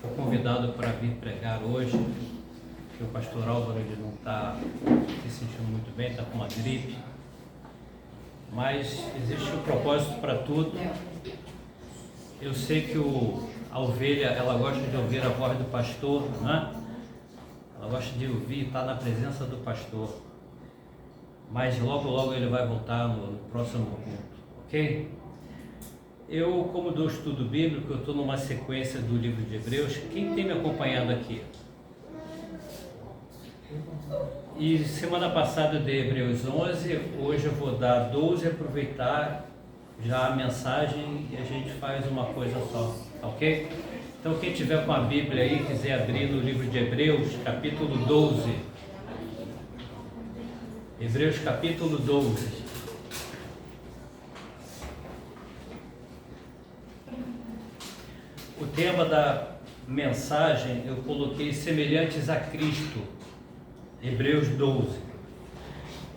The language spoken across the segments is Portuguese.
Fui convidado para vir pregar hoje, porque o pastor Álvaro ele não está se sentindo muito bem, está com uma gripe. Mas existe um propósito para tudo. Eu sei que a ovelha, ela gosta de ouvir a voz do pastor, né? Ela gosta de ouvir, estar na presença do pastor. Mas logo, logo ele vai voltar no próximo culto, ok? Eu, como dou estudo bíblico, eu estou numa sequência do livro de Hebreus. Quem tem me acompanhado aqui? E semana passada eu dei Hebreus 11, hoje eu vou dar 12 e aproveitar já a mensagem e a gente faz uma coisa só, ok? Então quem tiver com a Bíblia aí, quiser abrir no livro de Hebreus, capítulo 12. Hebreus capítulo 12. O tema da mensagem eu coloquei semelhantes a Cristo, Hebreus 12.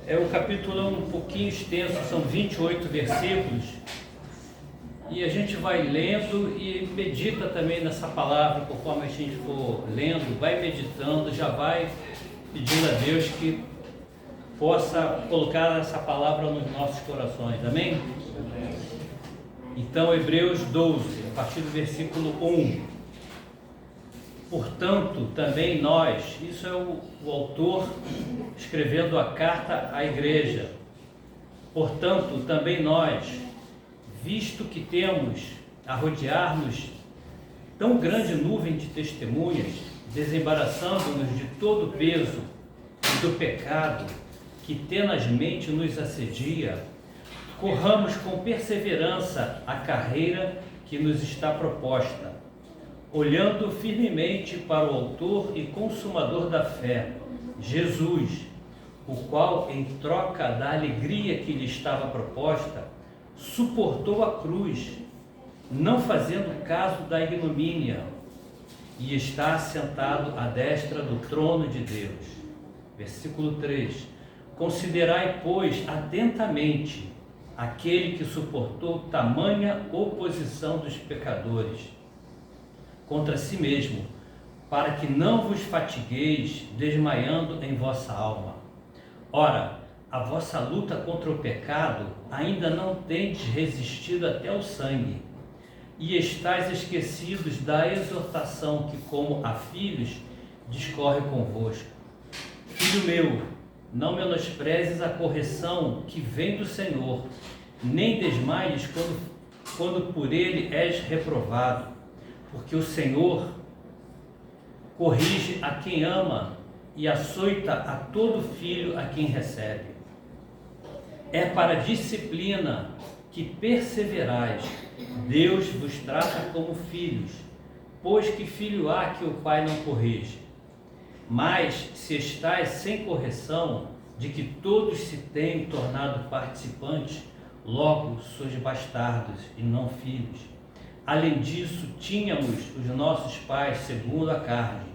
O capítulo é um pouquinho extenso, são 28 versículos, e a gente vai lendo e medita também nessa palavra, conforme a gente for lendo, vai meditando, já vai pedindo a Deus que possa colocar essa palavra nos nossos corações, amém? Então, Hebreus 12, a partir do versículo 1. Portanto, também nós, isso é o autor escrevendo a carta à igreja. Portanto, também nós, visto que temos a rodear-nos tão grande nuvem de testemunhas, desembaraçando-nos de todo o peso e do pecado que tenazmente nos assedia, corramos com perseverança a carreira que nos está proposta, olhando firmemente para o autor e consumador da fé, Jesus, o qual, em troca da alegria que lhe estava proposta, suportou a cruz, não fazendo caso da ignomínia, e está assentado à destra do trono de Deus. Versículo 3. Considerai, pois, atentamente aquele que suportou tamanha oposição dos pecadores contra si mesmo, para que não vos fatigueis desmaiando em vossa alma. Ora, a vossa luta contra o pecado ainda não tendes resistido até o sangue, e estáis esquecidos da exortação que, como a filhos, discorre convosco. Filho meu, não menosprezes a correção que vem do Senhor, nem desmaies quando por ele és reprovado, porque o Senhor corrige a quem ama e açoita a todo filho a quem recebe. É para a disciplina que perseverais. Deus vos trata como filhos, pois que filho há que o pai não corrige? Mas se estáis sem correção, de que todos se têm tornado participantes, logo sois bastardos e não filhos. Além disso, tínhamos os nossos pais segundo a carne,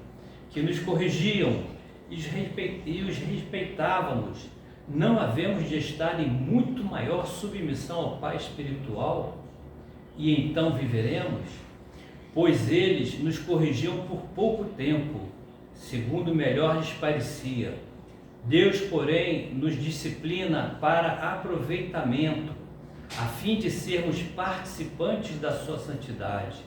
que nos corrigiam e os respeitávamos. Não havemos de estar em muito maior submissão ao Pai espiritual? E então viveremos? Pois eles nos corrigiam por pouco tempo, segundo melhor lhes parecia. Deus, porém, nos disciplina para aproveitamento, a fim de sermos participantes da sua santidade.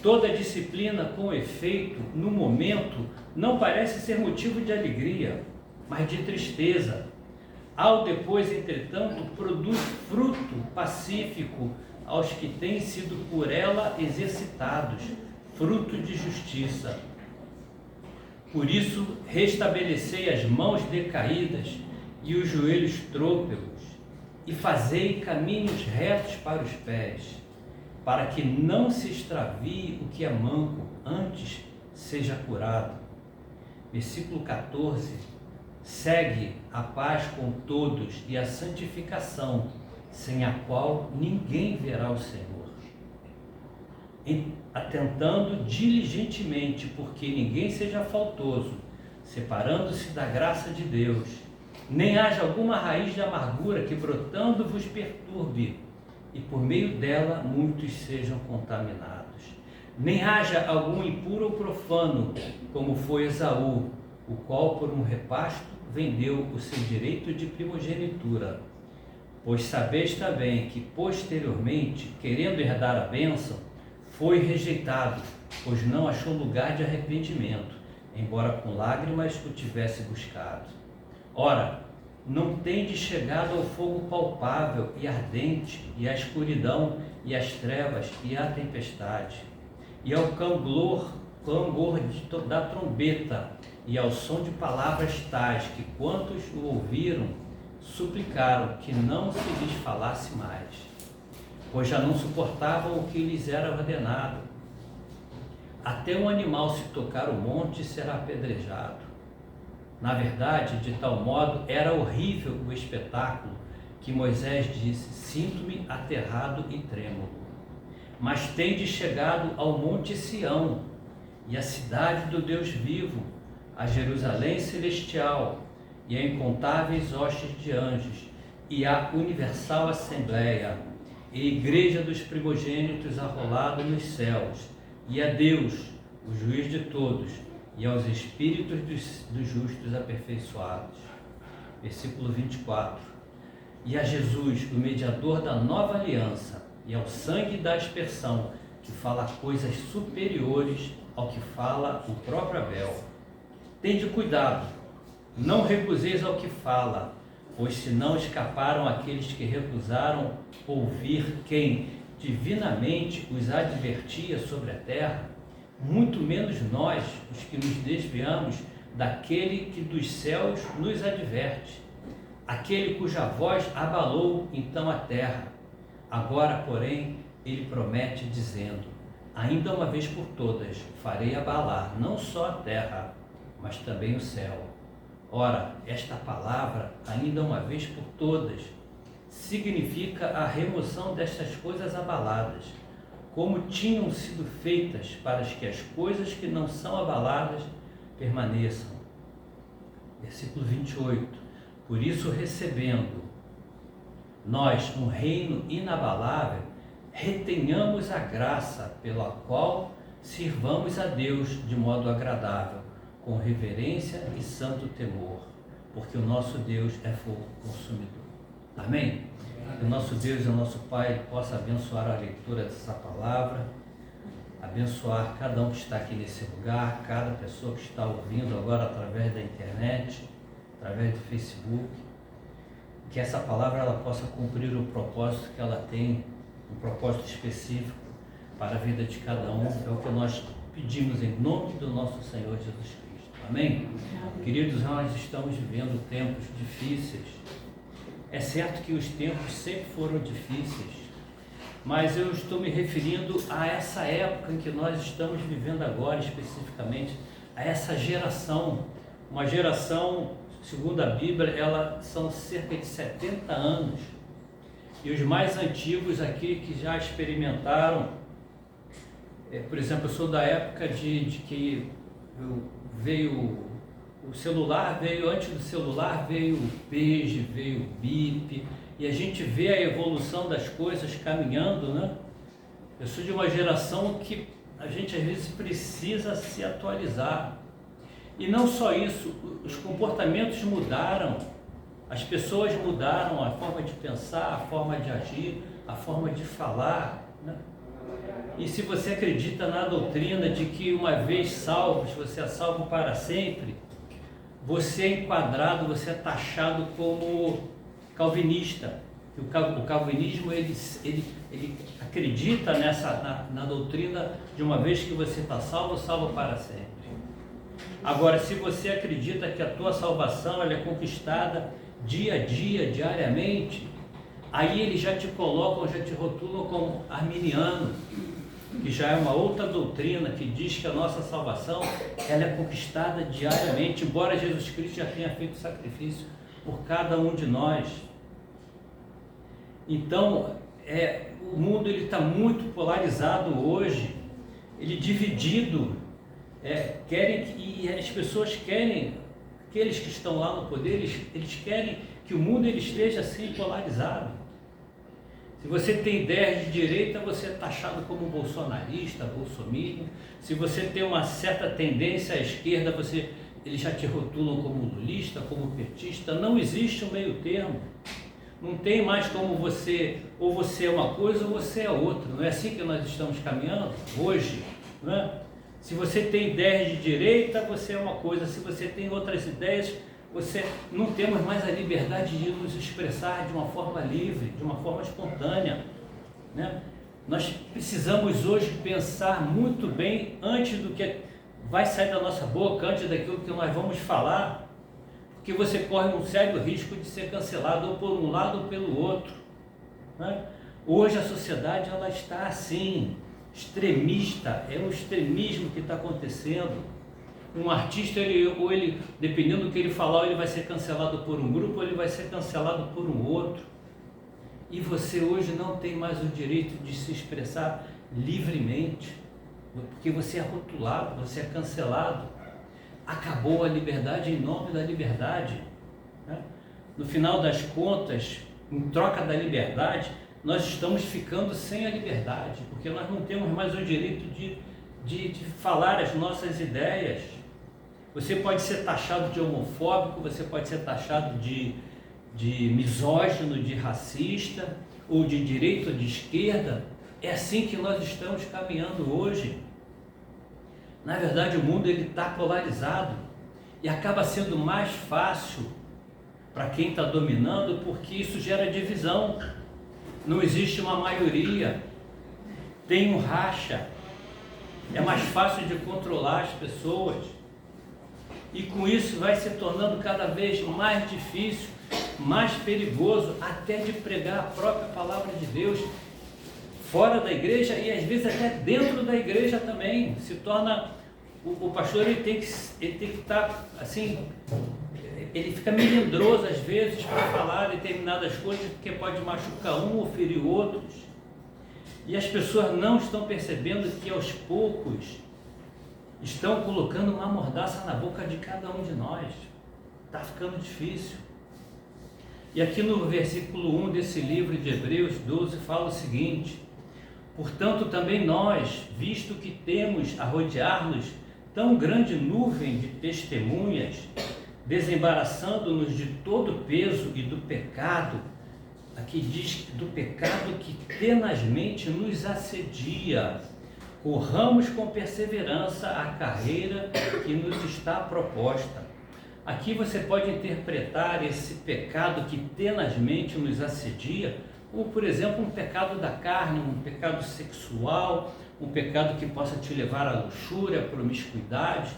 Toda disciplina, com efeito, no momento, não parece ser motivo de alegria, mas de tristeza. Ao depois, entretanto, produz fruto pacífico aos que têm sido por ela exercitados, fruto de justiça. Por isso, restabelecei as mãos decaídas e os joelhos trôpegos, e fazei caminhos retos para os pés, para que não se extravie o que é manco, antes seja curado. Versículo 14. Segue a paz com todos e a santificação, sem a qual ninguém verá o Senhor. Atentando diligentemente, porque ninguém seja faltoso, separando-se da graça de Deus, nem haja alguma raiz de amargura que brotando vos perturbe, e por meio dela muitos sejam contaminados. Nem haja algum impuro ou profano, como foi Esaú, o qual por um repasto vendeu o seu direito de primogenitura. Pois sabeis também que posteriormente, querendo herdar a bênção, foi rejeitado, pois não achou lugar de arrependimento, embora com lágrimas o tivesse buscado. Ora, não tendes chegado ao fogo palpável e ardente, e à escuridão, e às trevas, e à tempestade, e ao clangor da trombeta, e ao som de palavras tais, que quantos o ouviram, suplicaram que não se lhes falasse mais, pois já não suportavam o que lhes era ordenado. Até um animal se tocar o monte será apedrejado. Na verdade, de tal modo era horrível o espetáculo que Moisés disse: sinto-me aterrado e trêmulo. Mas tendes chegado ao monte Sião, e à cidade do Deus vivo, a Jerusalém celestial, e a incontáveis hostes de anjos, e a universal assembleia, e igreja dos primogênitos arrolado nos céus, e a Deus, o juiz de todos, e aos espíritos dos justos aperfeiçoados. Versículo 24. E a Jesus, o mediador da nova aliança, e ao sangue da aspersão, que fala coisas superiores ao que fala o próprio Abel. Tende cuidado, não recuseis ao que fala, pois se não escaparam aqueles que recusaram ouvir quem divinamente os advertia sobre a terra, muito menos nós, os que nos desviamos daquele que dos céus nos adverte, aquele cuja voz abalou então a terra. Agora, porém, ele promete dizendo: ainda uma vez por todas farei abalar não só a terra, mas também o céu. Ora, esta palavra, ainda uma vez por todas, significa a remoção destas coisas abaladas, como tinham sido feitas, para que as coisas que não são abaladas permaneçam. Versículo 28. Por isso, recebendo nós um reino inabalável, retenhamos a graça pela qual sirvamos a Deus de modo agradável, com reverência e santo temor, porque o nosso Deus é fogo consumidor. Amém? Que o nosso Deus e o nosso Pai possa abençoar a leitura dessa palavra, abençoar cada um que está aqui nesse lugar, cada pessoa que está ouvindo agora através da internet, através do Facebook, que essa palavra ela possa cumprir o propósito que ela tem, um propósito específico para a vida de cada um. É o que nós pedimos em nome do nosso Senhor Jesus Cristo. Amém? Queridos, nós estamos vivendo tempos difíceis. É certo que os tempos sempre foram difíceis, mas eu estou me referindo a essa época em que nós estamos vivendo agora, especificamente, a essa geração, uma geração, segundo a Bíblia, ela são cerca de 70 anos, e os mais antigos, aqueles que já experimentaram, por exemplo, eu sou da época de que veio o celular, veio antes do celular, veio o page, veio o bip, e a gente vê a evolução das coisas caminhando, né? Eu sou de uma geração que a gente às vezes precisa se atualizar. E não só isso, os comportamentos mudaram, as pessoas mudaram, a forma de pensar, a forma de agir, a forma de falar, né? E se você acredita na doutrina de que uma vez salvo, você é salvo para sempre, você é enquadrado, você é taxado como calvinista. O calvinismo ele acredita na doutrina de uma vez que você está salvo, salvo para sempre. Agora, se você acredita que a tua salvação ela é conquistada dia a dia, diariamente, aí eles já te colocam, já te rotulam como arminiano, que já é uma outra doutrina que diz que a nossa salvação ela é conquistada diariamente, embora Jesus Cristo já tenha feito sacrifício por cada um de nós. Então, o mundo está muito polarizado hoje, ele dividido, e as pessoas querem, aqueles que estão lá no poder, eles querem que o mundo ele esteja assim polarizado. Se Se você tem ideias de direita, você é taxado como bolsonarista, bolsominion. Se você tem uma certa tendência à esquerda, eles já te rotulam como lulista, como petista. Não existe um meio termo. Não tem mais como ou você é uma coisa ou você é outra. Não é assim que nós estamos caminhando hoje, não é? Se você tem ideias de direita, você é uma coisa. Se você tem outras ideias, não temos mais a liberdade de nos expressar de uma forma livre, de uma forma espontânea, né? Nós precisamos hoje pensar muito bem antes do que vai sair da nossa boca, antes daquilo que nós vamos falar, porque você corre um sério risco de ser cancelado ou por um lado ou pelo outro, né? Hoje a sociedade ela está assim, extremista, é um extremismo que está acontecendo. Um artista, dependendo do que ele falar, ele vai ser cancelado por um grupo, ou ele vai ser cancelado por um outro. E você hoje não tem mais o direito de se expressar livremente, porque você é rotulado, você é cancelado. Acabou a liberdade em nome da liberdade, né? No final das contas, em troca da liberdade, nós estamos ficando sem a liberdade, porque nós não temos mais o direito de falar as nossas ideias. Você pode ser taxado de homofóbico, você pode ser taxado de misógino, de racista, ou de direita ou de esquerda. É assim que nós estamos caminhando hoje. Na verdade, o mundo está polarizado e acaba sendo mais fácil para quem está dominando, porque isso gera divisão. Não existe uma maioria, tem um racha. É mais fácil de controlar as pessoas. E com isso vai se tornando cada vez mais difícil, mais perigoso, até de pregar a própria palavra de Deus fora da igreja e às vezes até dentro da igreja também. Se torna, o pastor ele tem que estar assim, ele fica melindroso às vezes para falar determinadas coisas, porque pode machucar um ou ferir outros. E as pessoas não estão percebendo que aos poucos estão colocando uma mordaça na boca de cada um de nós. Está ficando difícil. E aqui no versículo 1 desse livro de Hebreus 12 fala o seguinte: portanto também nós, visto que temos a rodear-nos tão grande nuvem de testemunhas, desembaraçando-nos de todo o peso e do pecado, aqui diz do pecado que tenazmente nos assedia, corramos com perseverança a carreira que nos está proposta. Aqui você pode interpretar esse pecado que tenazmente nos assedia, como por exemplo um pecado da carne, um pecado sexual, um pecado que possa te levar à luxúria, à promiscuidade.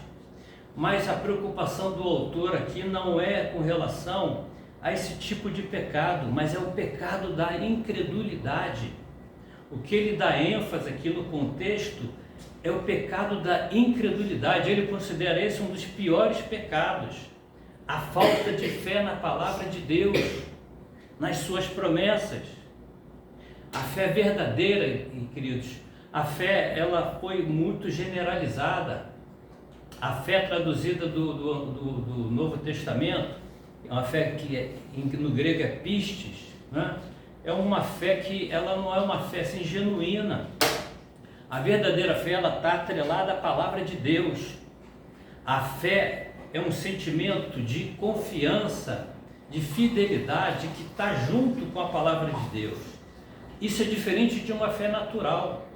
Mas a preocupação do autor aqui não é com relação a esse tipo de pecado, mas é o pecado da incredulidade. O que ele dá ênfase aqui no contexto é o pecado da incredulidade. Ele considera esse um dos piores pecados, a falta de fé na palavra de Deus, nas suas promessas. A fé verdadeira, queridos, a fé ela foi muito generalizada. A fé traduzida do Novo Testamento, é uma fé que no grego é pistis, né? É uma fé que ela não é uma fé assim genuína. A verdadeira fé ela está atrelada à palavra de Deus. A fé é um sentimento de confiança, de fidelidade que está junto com a palavra de Deus. Isso é diferente de uma fé natural.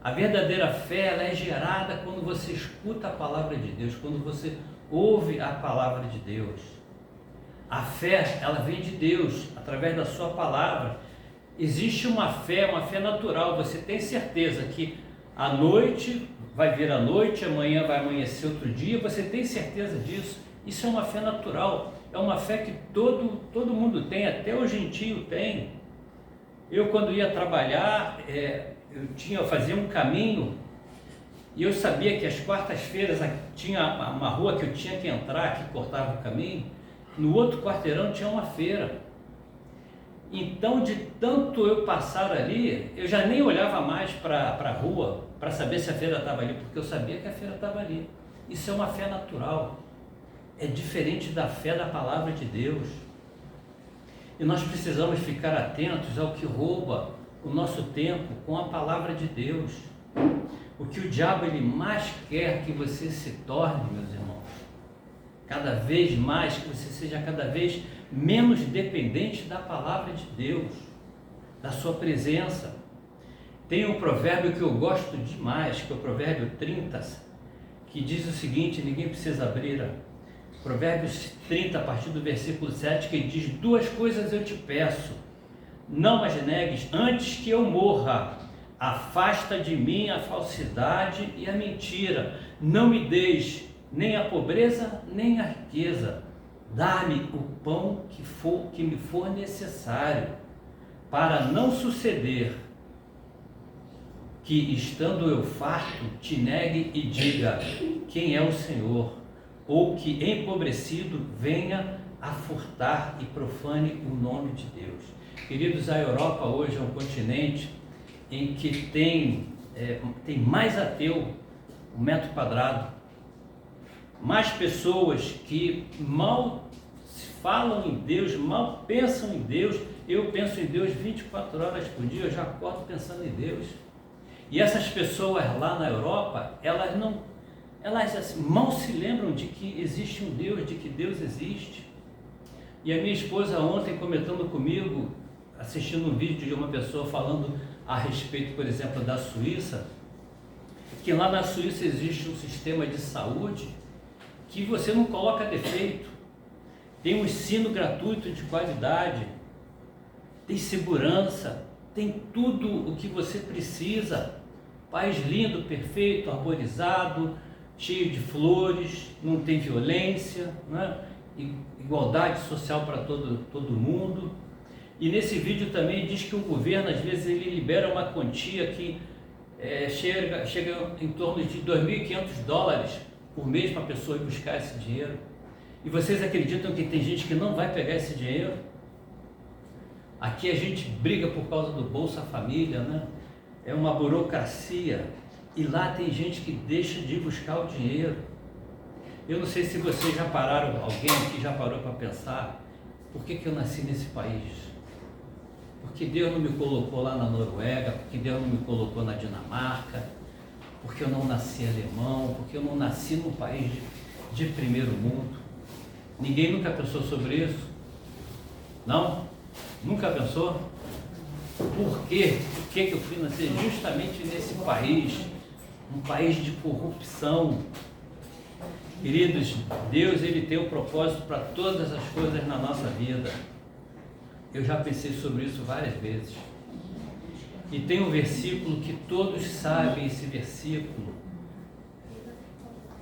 A verdadeira fé ela é gerada quando você escuta a palavra de Deus, quando você ouve a palavra de Deus. A fé, ela vem de Deus, através da sua palavra. Existe uma fé natural. Você tem certeza que a noite vai vir a noite, amanhã vai amanhecer outro dia, você tem certeza disso? Isso é uma fé natural, é uma fé que todo mundo tem, até o gentio tem. Eu quando ia trabalhar, eu fazia um caminho, e eu sabia que às quartas-feiras tinha uma rua que eu tinha que entrar, que cortava o caminho. No outro quarteirão tinha uma feira. Então, de tanto eu passar ali, eu já nem olhava mais para a rua para saber se a feira estava ali, porque eu sabia que a feira estava ali. Isso é uma fé natural. É diferente da fé da palavra de Deus. E nós precisamos ficar atentos ao que rouba o nosso tempo com a palavra de Deus. O que o diabo ele mais quer que você se torne, meus irmãos, cada vez mais, que você seja cada vez menos dependente da palavra de Deus, da sua presença. Tem um provérbio que eu gosto demais, que é o provérbio 30, que diz o seguinte, ninguém precisa abrir, Provérbios 30, a partir do versículo 7, que diz: 2 coisas eu te peço, não as negues antes que eu morra. Afasta de mim a falsidade e a mentira. Não me deis nem a pobreza, nem a riqueza. Dá-me o pão que me for necessário, para não suceder que, estando eu farto, te negue e diga: quem é o Senhor? Ou que, empobrecido, venha a furtar e profane o nome de Deus. Queridos, a Europa hoje é um continente em que tem mais ateu um metro quadrado, mais pessoas que mal falam em Deus, mal pensam em Deus. Eu penso em Deus 24 horas por dia, eu já acordo pensando em Deus. E essas pessoas lá na Europa, elas assim, mal se lembram de que existe um Deus, de que Deus existe. E a minha esposa ontem comentando comigo, assistindo um vídeo de uma pessoa falando a respeito, por exemplo, da Suíça, que lá na Suíça existe um sistema de saúde que você não coloca defeito, tem um ensino gratuito de qualidade, tem segurança, tem tudo o que você precisa. País lindo, perfeito, arborizado, cheio de flores, não tem violência, né? Igualdade social para todo mundo. E nesse vídeo também diz que o governo, às vezes, ele libera uma quantia que chega em torno de $2.500 por mês para a pessoa ir buscar esse dinheiro. E vocês acreditam que tem gente que não vai pegar esse dinheiro? Aqui a gente briga por causa do Bolsa Família, né? É uma burocracia. E lá tem gente que deixa de ir buscar o dinheiro. Eu não sei se vocês já pararam, alguém aqui já parou para pensar, por que eu nasci nesse país? Porque Deus não me colocou lá na Noruega, porque Deus não me colocou na Dinamarca, porque eu não nasci alemão, porque eu não nasci num país de primeiro mundo. Ninguém nunca pensou sobre isso? Não? Nunca pensou? Por quê? Por que eu fui nascer justamente nesse país? Um país de corrupção. Queridos, Deus ele tem um propósito para todas as coisas na nossa vida. Eu já pensei sobre isso várias vezes. E tem um versículo que todos sabem, esse versículo,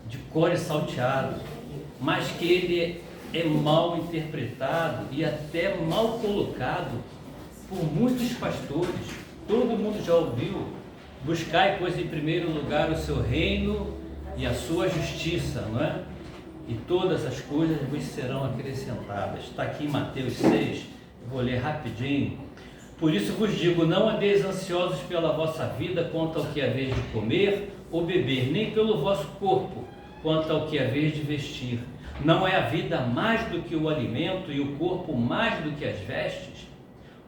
de cor e salteado, mas que ele é mal interpretado e até mal colocado por muitos pastores. Todo mundo já ouviu: buscai, pois, em primeiro lugar o seu reino e a sua justiça, não é? E todas as coisas vos serão acrescentadas. Está aqui em Mateus 6, eu vou ler rapidinho. Por isso vos digo, não andeis ansiosos pela vossa vida quanto ao que haveis de comer ou beber, nem pelo vosso corpo quanto ao que haveis de vestir. Não é a vida mais do que o alimento e o corpo mais do que as vestes?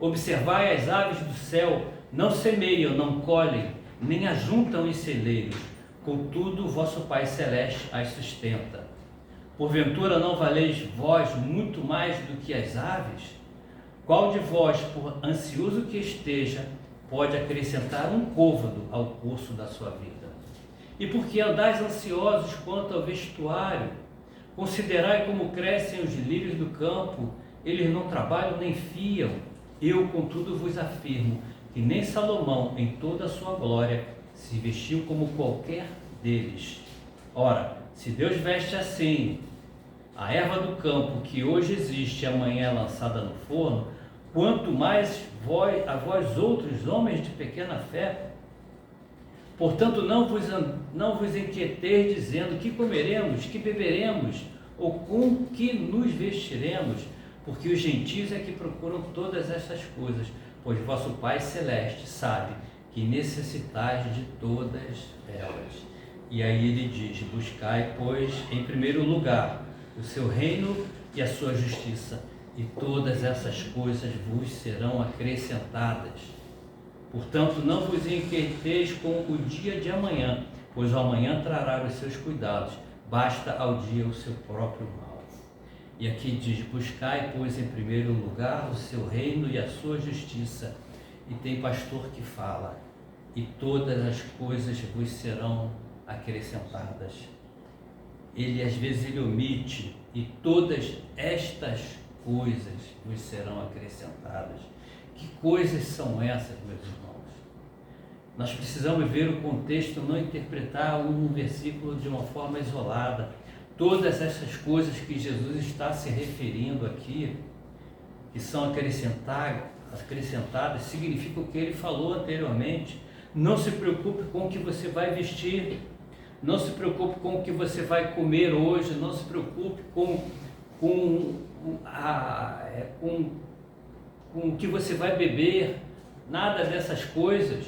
Observai as aves do céu, não semeiam, não colhem, nem ajuntam em celeiros, contudo o vosso Pai Celeste as sustenta. Porventura não valeis vós muito mais do que as aves? Qual de vós, por ansioso que esteja, pode acrescentar um côvado ao curso da sua vida? E porque andais ansiosos quanto ao vestuário, considerai como crescem os lírios do campo, eles não trabalham nem fiam. Eu, contudo, vos afirmo que nem Salomão, em toda a sua glória, se vestiu como qualquer deles. Ora, se Deus veste assim a erva do campo, que hoje existe e amanhã é lançada no forno, quanto mais a vós outros, homens de pequena fé. Portanto, não vos inquieteis dizendo: que comeremos, que beberemos, ou com que nos vestiremos, porque os gentios é que procuram todas essas coisas, pois vosso Pai Celeste sabe que necessitais de todas elas. E aí ele diz: buscai, pois, em primeiro lugar o seu reino e a sua justiça, e todas essas coisas vos serão acrescentadas. Portanto, não vos inquieteis com o dia de amanhã, pois o amanhã trará os seus cuidados, basta ao dia o seu próprio mal. E aqui diz: buscai, pois, em primeiro lugar o seu reino e a sua justiça. E tem pastor que fala: e todas as coisas vos serão acrescentadas. Ele às vezes ele omite: e todas estas coisas vos serão acrescentadas. Que coisas são essas, meus irmãos? Nós precisamos ver o contexto, não interpretar um versículo de uma forma isolada. Todas essas coisas que Jesus está se referindo aqui, que são acrescentadas, significa o que ele falou anteriormente. Não se preocupe com o que você vai vestir, não se preocupe com o que você vai comer hoje, não se preocupe com o que você vai beber, nada dessas coisas.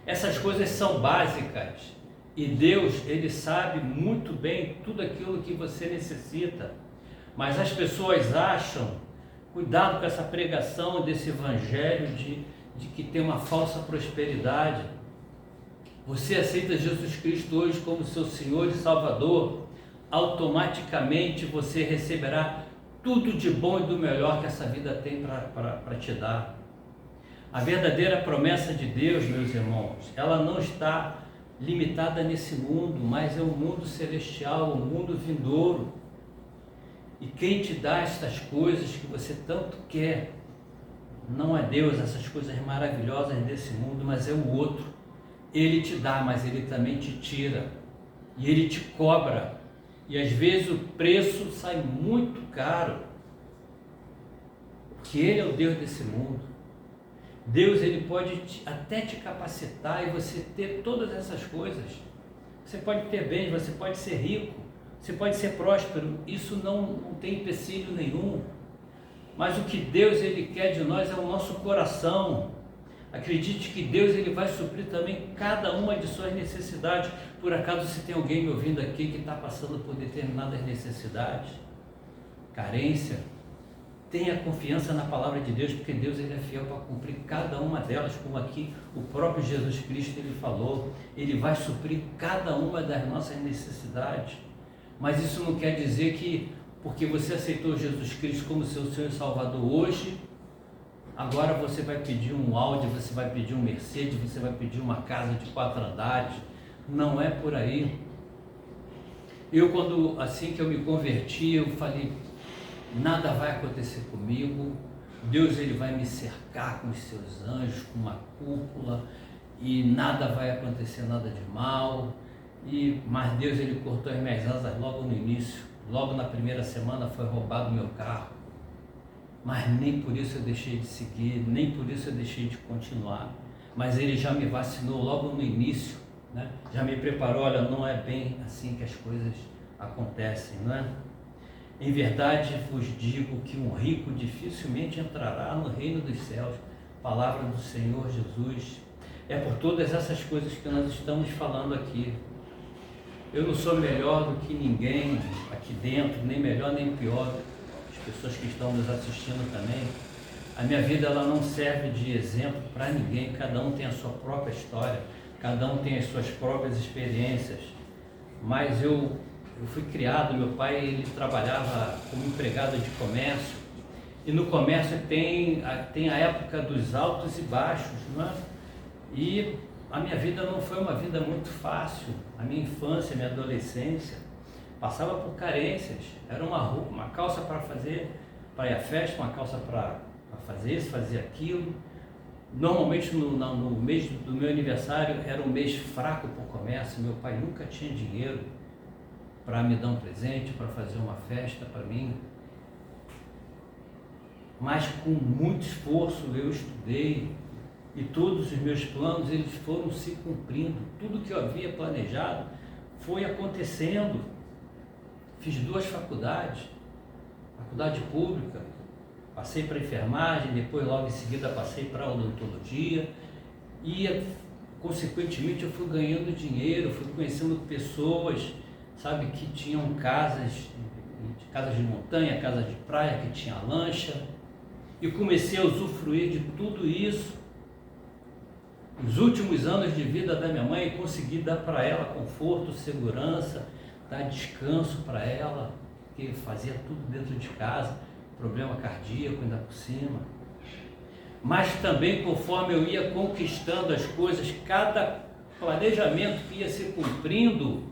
Essas coisas são básicas e Deus, Ele sabe muito bem tudo aquilo que você necessita, mas as pessoas acham, cuidado com essa pregação desse evangelho de que tem uma falsa prosperidade. Você aceita Jesus Cristo hoje como seu Senhor e Salvador, automaticamente você receberá tudo de bom e do melhor que essa vida tem para te dar. A verdadeira promessa de Deus, meus irmãos, ela não está limitada nesse mundo, mas é o mundo celestial, o mundo vindouro. E quem te dá estas coisas que você tanto quer, não é Deus, essas coisas maravilhosas desse mundo, mas é o outro. Ele te dá, mas ele também te tira. E ele te cobra. E às vezes o preço sai muito caro. Porque ele é o Deus desse mundo. Deus, ele pode até te capacitar e você ter todas essas coisas. Você pode ter bens, você pode ser rico, você pode ser próspero. Isso não tem empecilho nenhum. Mas o que Deus, ele quer de nós é o nosso coração. Acredite que Deus, ele vai suprir também cada uma de suas necessidades. Por acaso, se tem alguém me ouvindo aqui que está passando por determinadas necessidades, carência, tenha confiança na palavra de Deus, porque Deus, ele é fiel para cumprir cada uma delas, como aqui o próprio Jesus Cristo, ele falou. Ele vai suprir cada uma das nossas necessidades. Mas isso não quer dizer que, porque você aceitou Jesus Cristo como seu Senhor e Salvador hoje, agora você vai pedir um Audi, você vai pedir um Mercedes, você vai pedir uma casa de 4 andares. Não é por aí. Assim que eu me converti, eu falei: nada vai acontecer comigo, Deus, ele vai me cercar com os seus anjos, com uma cúpula, e nada vai acontecer, nada de mal. Mas Deus, ele cortou as minhas asas logo no início, logo na primeira semana foi roubado o meu carro, mas nem por isso eu deixei de seguir, nem por isso eu deixei de continuar. Mas ele já me vacinou logo no início, né? Já me preparou: olha, não é bem assim que as coisas acontecem, não é? Em verdade vos digo que um rico dificilmente entrará no reino dos céus. Palavra do Senhor Jesus. É por todas essas coisas que nós estamos falando aqui. Eu não sou melhor do que ninguém aqui dentro, nem melhor nem pior, as pessoas que estão nos assistindo também. A minha vida, ela não serve de exemplo para ninguém. Cada um tem a sua própria história, cada um tem as suas próprias experiências. Mas eu fui criado, meu pai, ele trabalhava como empregado de comércio, e no comércio tem a época dos altos e baixos, não é? E a minha vida não foi uma vida muito fácil. A minha infância, a minha adolescência, passava por carências. Era uma calça para ir à festa, uma calça para fazer isso, fazer aquilo. Normalmente no mês do meu aniversário era um mês fraco para o comércio. Meu pai nunca tinha dinheiro para me dar um presente, para fazer uma festa para mim. Mas com muito esforço eu estudei, e todos os meus planos, eles foram se cumprindo. Tudo que eu havia planejado foi acontecendo. Fiz 2 faculdades, faculdade pública, passei para enfermagem, depois logo em seguida passei para odontologia, e consequentemente eu fui ganhando dinheiro, fui conhecendo pessoas, sabe, que tinham casas casa de montanha, casa de praia, que tinha lancha, e comecei a usufruir de tudo isso. Os últimos anos de vida da minha mãe, consegui dar para ela conforto, segurança, dar descanso para ela, que fazia tudo dentro de casa, problema cardíaco ainda por cima. Mas também, conforme eu ia conquistando as coisas, cada planejamento que ia se cumprindo,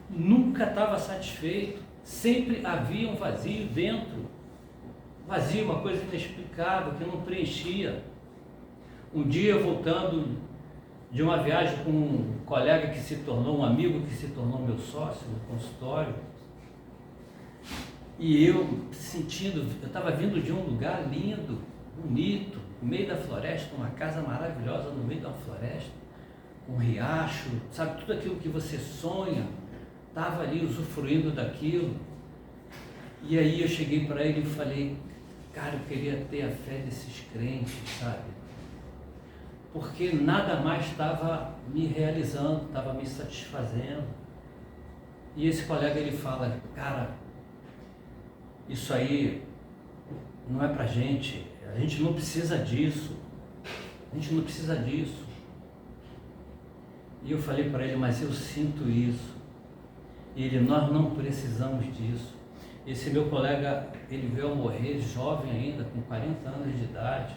nunca estava satisfeito, sempre havia um vazio dentro, vazio, uma coisa inexplicável que não preenchia. Um dia, voltando de uma viagem com um colega que se tornou um amigo, que se tornou meu sócio no consultório, e eu estava vindo de um lugar lindo, bonito, no meio da floresta, uma casa maravilhosa no meio da floresta, um riacho, sabe, tudo aquilo que você sonha, estava ali usufruindo daquilo. E aí eu cheguei para ele e falei, cara, eu queria ter a fé desses crentes, sabe? Porque nada mais estava me realizando, estava me satisfazendo. E esse colega, ele fala, cara, isso aí não é pra gente, a gente não precisa disso, a gente não precisa disso. E eu falei para ele, mas eu sinto isso. E ele, nós não precisamos disso. Esse meu colega, ele veio a morrer jovem ainda, com 40 anos de idade,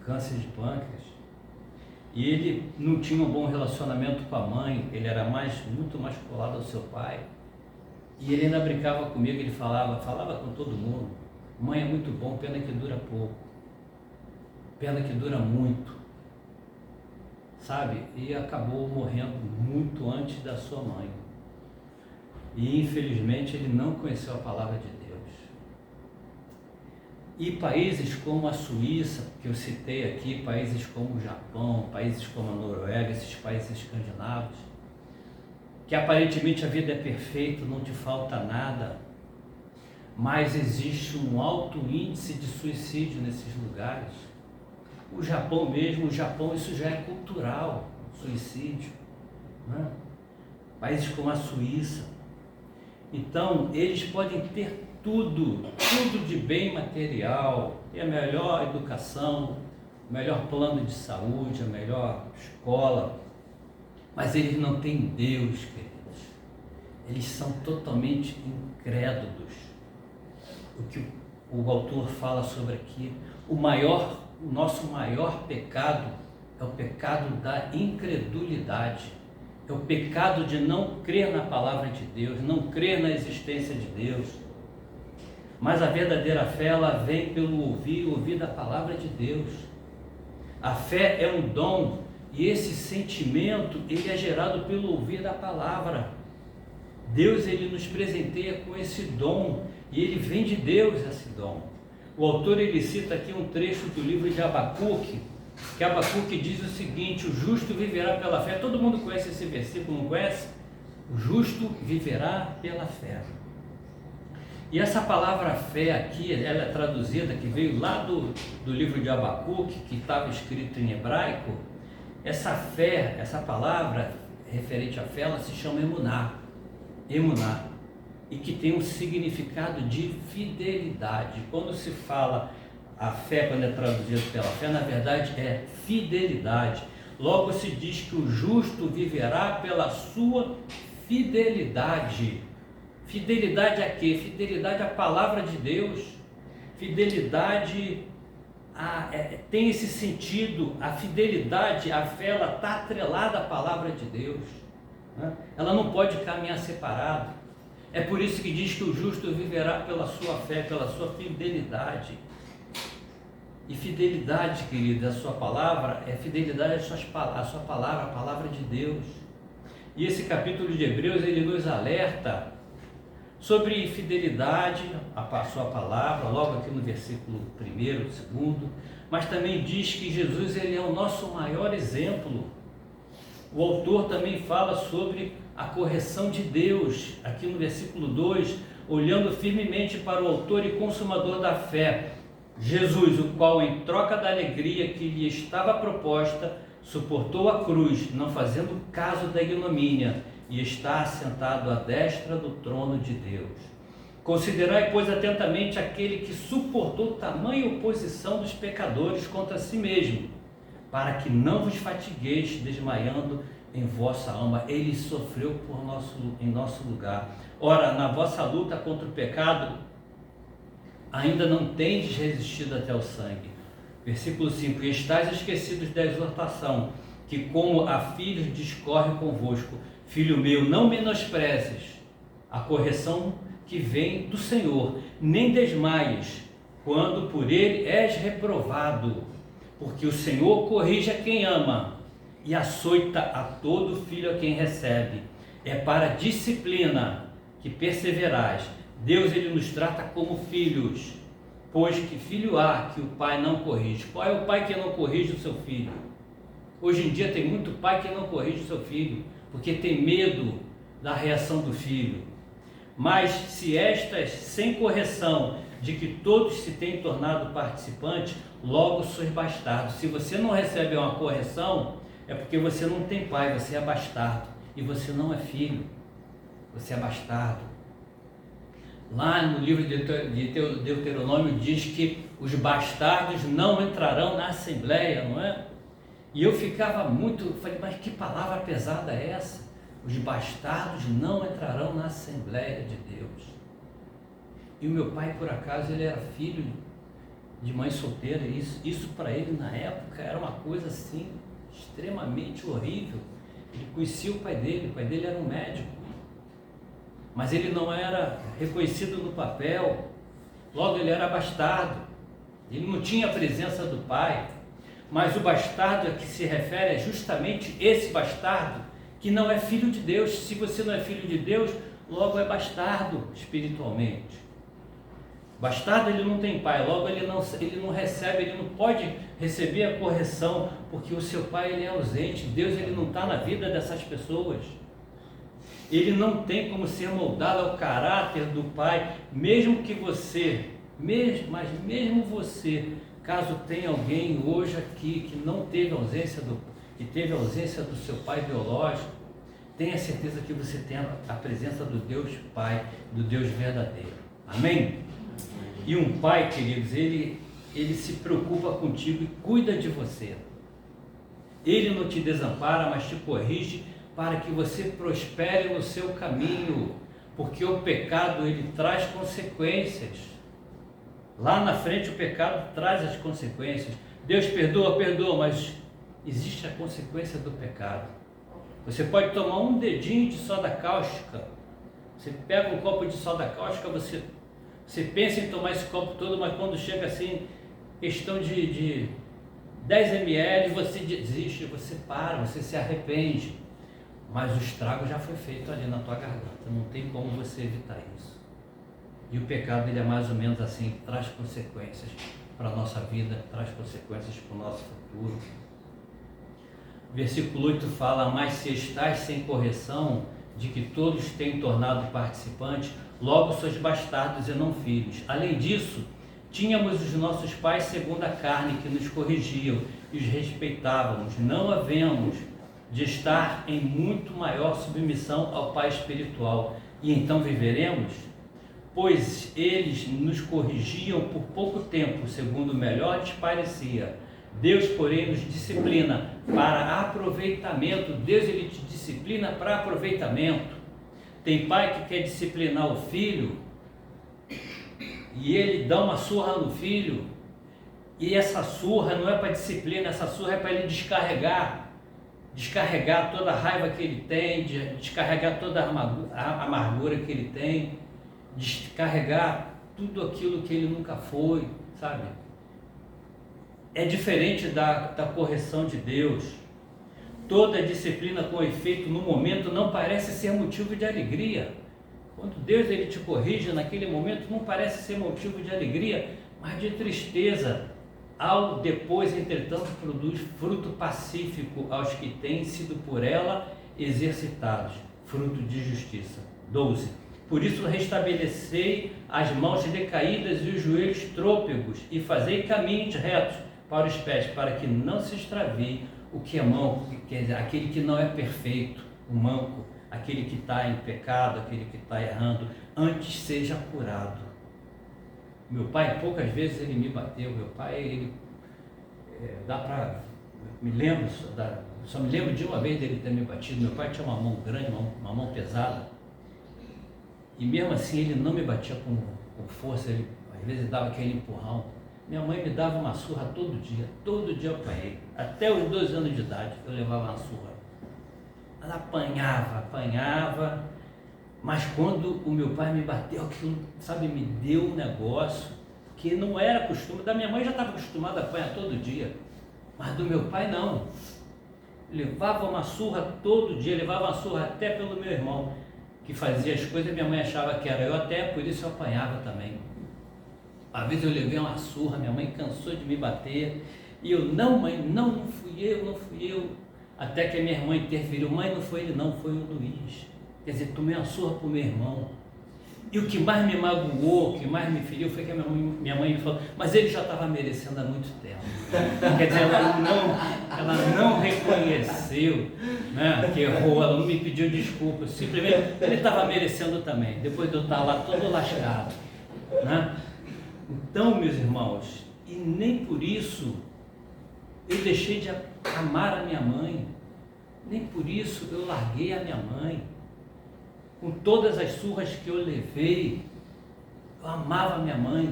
câncer de pâncreas. E ele não tinha um bom relacionamento com a mãe, ele era muito mais colado ao seu pai. E ele ainda brincava comigo, ele falava com todo mundo, mãe é muito bom, pena que dura pouco, pena que dura muito, sabe? E acabou morrendo muito antes da sua mãe. E infelizmente ele não conheceu a palavra de Deus. E países como a Suíça, que eu citei aqui, países como o Japão, países como a Noruega, esses países escandinavos, que aparentemente a vida é perfeita, não te falta nada, mas existe um alto índice de suicídio nesses lugares. O Japão mesmo, isso já é cultural, suicídio, né? Países como a Suíça. Então, eles podem ter tudo de bem material, ter a melhor educação, o melhor plano de saúde, a melhor escola, mas eles não têm Deus, queridos. Eles são totalmente incrédulos. O que o autor fala sobre aqui, o nosso maior pecado é o pecado da incredulidade. É o pecado de não crer na palavra de Deus, não crer na existência de Deus. Mas a verdadeira fé, ela vem pelo ouvir da palavra de Deus. A fé é um dom, e esse sentimento, ele é gerado pelo ouvir da palavra. Deus, ele nos presenteia com esse dom, e ele vem de Deus, esse dom. O autor, ele cita aqui um trecho do livro de Abacuque, que Abacuque diz o seguinte, o justo viverá pela fé. Todo mundo conhece esse versículo, não conhece? O justo viverá pela fé. E essa palavra fé aqui, ela é traduzida, que veio lá do livro de Abacuque, que estava escrito em hebraico. Essa fé, essa palavra referente à fé, ela se chama emuná, e que tem um significado de fidelidade. Quando se fala a fé, quando é traduzido pela fé, na verdade é fidelidade. Logo se diz que o justo viverá pela sua fidelidade. Fidelidade a quê? Fidelidade à palavra de Deus. Fidelidade tem esse sentido. A fidelidade, a fé, ela está atrelada à palavra de Deus, né? Ela não pode caminhar separado. É por isso que diz que o justo viverá pela sua fé, pela sua fidelidade. E fidelidade, querida, a sua palavra, é fidelidade à sua palavra, a palavra de Deus. E esse capítulo de Hebreus, ele nos alerta sobre fidelidade à sua palavra, logo aqui no versículo 1º, 2º, mas também diz que Jesus, ele é o nosso maior exemplo. O autor também fala sobre a correção de Deus, aqui no versículo 2, olhando firmemente para o autor e consumador da fé, Jesus, o qual, em troca da alegria que lhe estava proposta, suportou a cruz, não fazendo caso da ignomínia, e está assentado à destra do trono de Deus. Considerai, pois, atentamente aquele que suportou tamanha oposição dos pecadores contra si mesmo, para que não vos fatigueis desmaiando em vossa alma. Ele sofreu em nosso lugar. Ora, na vossa luta contra o pecado, ainda não tendes resistido até o sangue. Versículo 5: E estáis esquecidos da exortação, que como a filhos discorre convosco. Filho meu, não menosprezes a correção que vem do Senhor, nem desmaies, quando por ele és reprovado, porque o Senhor corrige a quem ama, e açoita a todo filho a quem recebe. É para a disciplina que perseverais. Deus, ele nos trata como filhos, pois que filho há que o pai não corrige? Qual é o pai que não corrige o seu filho? Hoje em dia tem muito pai que não corrige o seu filho, porque tem medo da reação do filho. Mas se estas sem correção, de que todos se têm tornado participantes, logo sois bastardos. Se você não recebe uma correção, é porque você não tem pai, você é bastardo. E você não é filho, você é bastardo. Lá no livro de Deuteronômio diz que os bastardos não entrarão na Assembleia, não é? E eu ficava falei, mas que palavra pesada é essa? Os bastardos não entrarão na Assembleia de Deus. E o meu pai, por acaso, ele era filho de mãe solteira. Isso para ele, na época, era uma coisa assim, extremamente horrível. Ele conhecia o pai dele era um médico. Mas ele não era reconhecido no papel, logo ele era bastardo. Ele não tinha a presença do pai. Mas o bastardo a que se refere é justamente esse bastardo que não é filho de Deus. Se você não é filho de Deus, logo é bastardo espiritualmente. Bastardo, ele não tem pai, logo ele não recebe, ele não pode receber a correção, porque o seu pai, ele é ausente. Deus, ele não está na vida dessas pessoas. Ele não tem como ser moldado ao caráter do pai, mesmo você, caso tenha alguém hoje aqui que não teve que teve ausência do seu pai biológico, tenha certeza que você tem a presença do Deus Pai, do Deus verdadeiro. Amém? E um pai, queridos, ele se preocupa contigo e cuida de você. Ele não te desampara, mas te corrige para que você prospere no seu caminho, porque o pecado, ele traz consequências. Lá na frente o pecado traz as consequências. Deus perdoa, mas existe a consequência do pecado. Você pode tomar um dedinho de soda cáustica. Você pega um copo de soda cáustica, você pensa em tomar esse copo todo, mas quando chega assim, questão de 10 ml, você desiste, você para, você se arrepende. Mas o estrago já foi feito ali na tua garganta, não tem como você evitar isso. E o pecado, ele é mais ou menos assim, traz consequências para a nossa vida, traz consequências para o nosso futuro. Versículo 8 fala: mas se estáis sem correção, de que todos têm tornado participantes, logo sois bastardos e não filhos. Além disso, tínhamos os nossos pais segundo a carne, que nos corrigiam e os respeitávamos, não havemos de estar em muito maior submissão ao Pai espiritual, e então viveremos? Pois eles nos corrigiam por pouco tempo, segundo melhor lhes parecia. Deus, porém, nos disciplina para aproveitamento. Deus, ele te disciplina para aproveitamento. Tem pai que quer disciplinar o filho e ele dá uma surra no filho, e essa surra não é para disciplina, essa surra é para ele descarregar toda a raiva que ele tem, descarregar toda a amargura que ele tem, descarregar tudo aquilo que ele nunca foi, sabe? É diferente da correção de Deus. Toda disciplina com efeito no momento não parece ser motivo de alegria. Quando Deus, ele te corrige naquele momento, não parece ser motivo de alegria, mas de tristeza. Ao depois, entretanto, produz fruto pacífico aos que têm sido por ela exercitados, fruto de justiça. 12. Por isso restabelecei as mãos decaídas e os joelhos trôpegos, e fazei caminhos retos para os pés, para que não se extravie o que é manco, quer dizer, aquele que não é perfeito, o manco, aquele que está em pecado, aquele que está errando, antes seja curado. Meu pai, poucas vezes ele me bateu. Meu pai, ele dá para... Só me lembro de uma vez dele ter me batido. Meu pai tinha uma mão grande, uma mão pesada, e mesmo assim ele não me batia com força. Ele, às vezes, dava aquele empurrão. Minha mãe me dava uma surra todo dia eu apanhei. Até os 12 anos de idade eu levava uma surra. Ela apanhava, mas quando o meu pai me bateu, aquilo, sabe, me deu um negócio que não era costume. Da minha mãe já estava acostumada a apanhar todo dia, mas do meu pai não. Levava uma surra todo dia, levava uma surra até pelo meu irmão, que fazia as coisas, minha mãe achava que era eu, até por isso eu apanhava também. Às vezes eu levei uma surra, minha mãe cansou de me bater, e eu, não mãe, não fui eu, até que a minha irmã interferiu, mãe, não foi ele não, foi o Luiz. Quer dizer, tomei uma surra para o meu irmão. E o que mais me magoou, o que mais me feriu, foi que minha mãe me falou, mas ele já estava merecendo há muito tempo. Quer dizer, ela não reconheceu, né, que errou, ela não me pediu desculpa, simplesmente ele estava merecendo também, depois de eu estar lá todo lascado, né? Então, meus irmãos, e nem por isso eu deixei de amar a minha mãe, nem por isso eu larguei a minha mãe. Com todas as surras que eu levei, eu amava a minha mãe.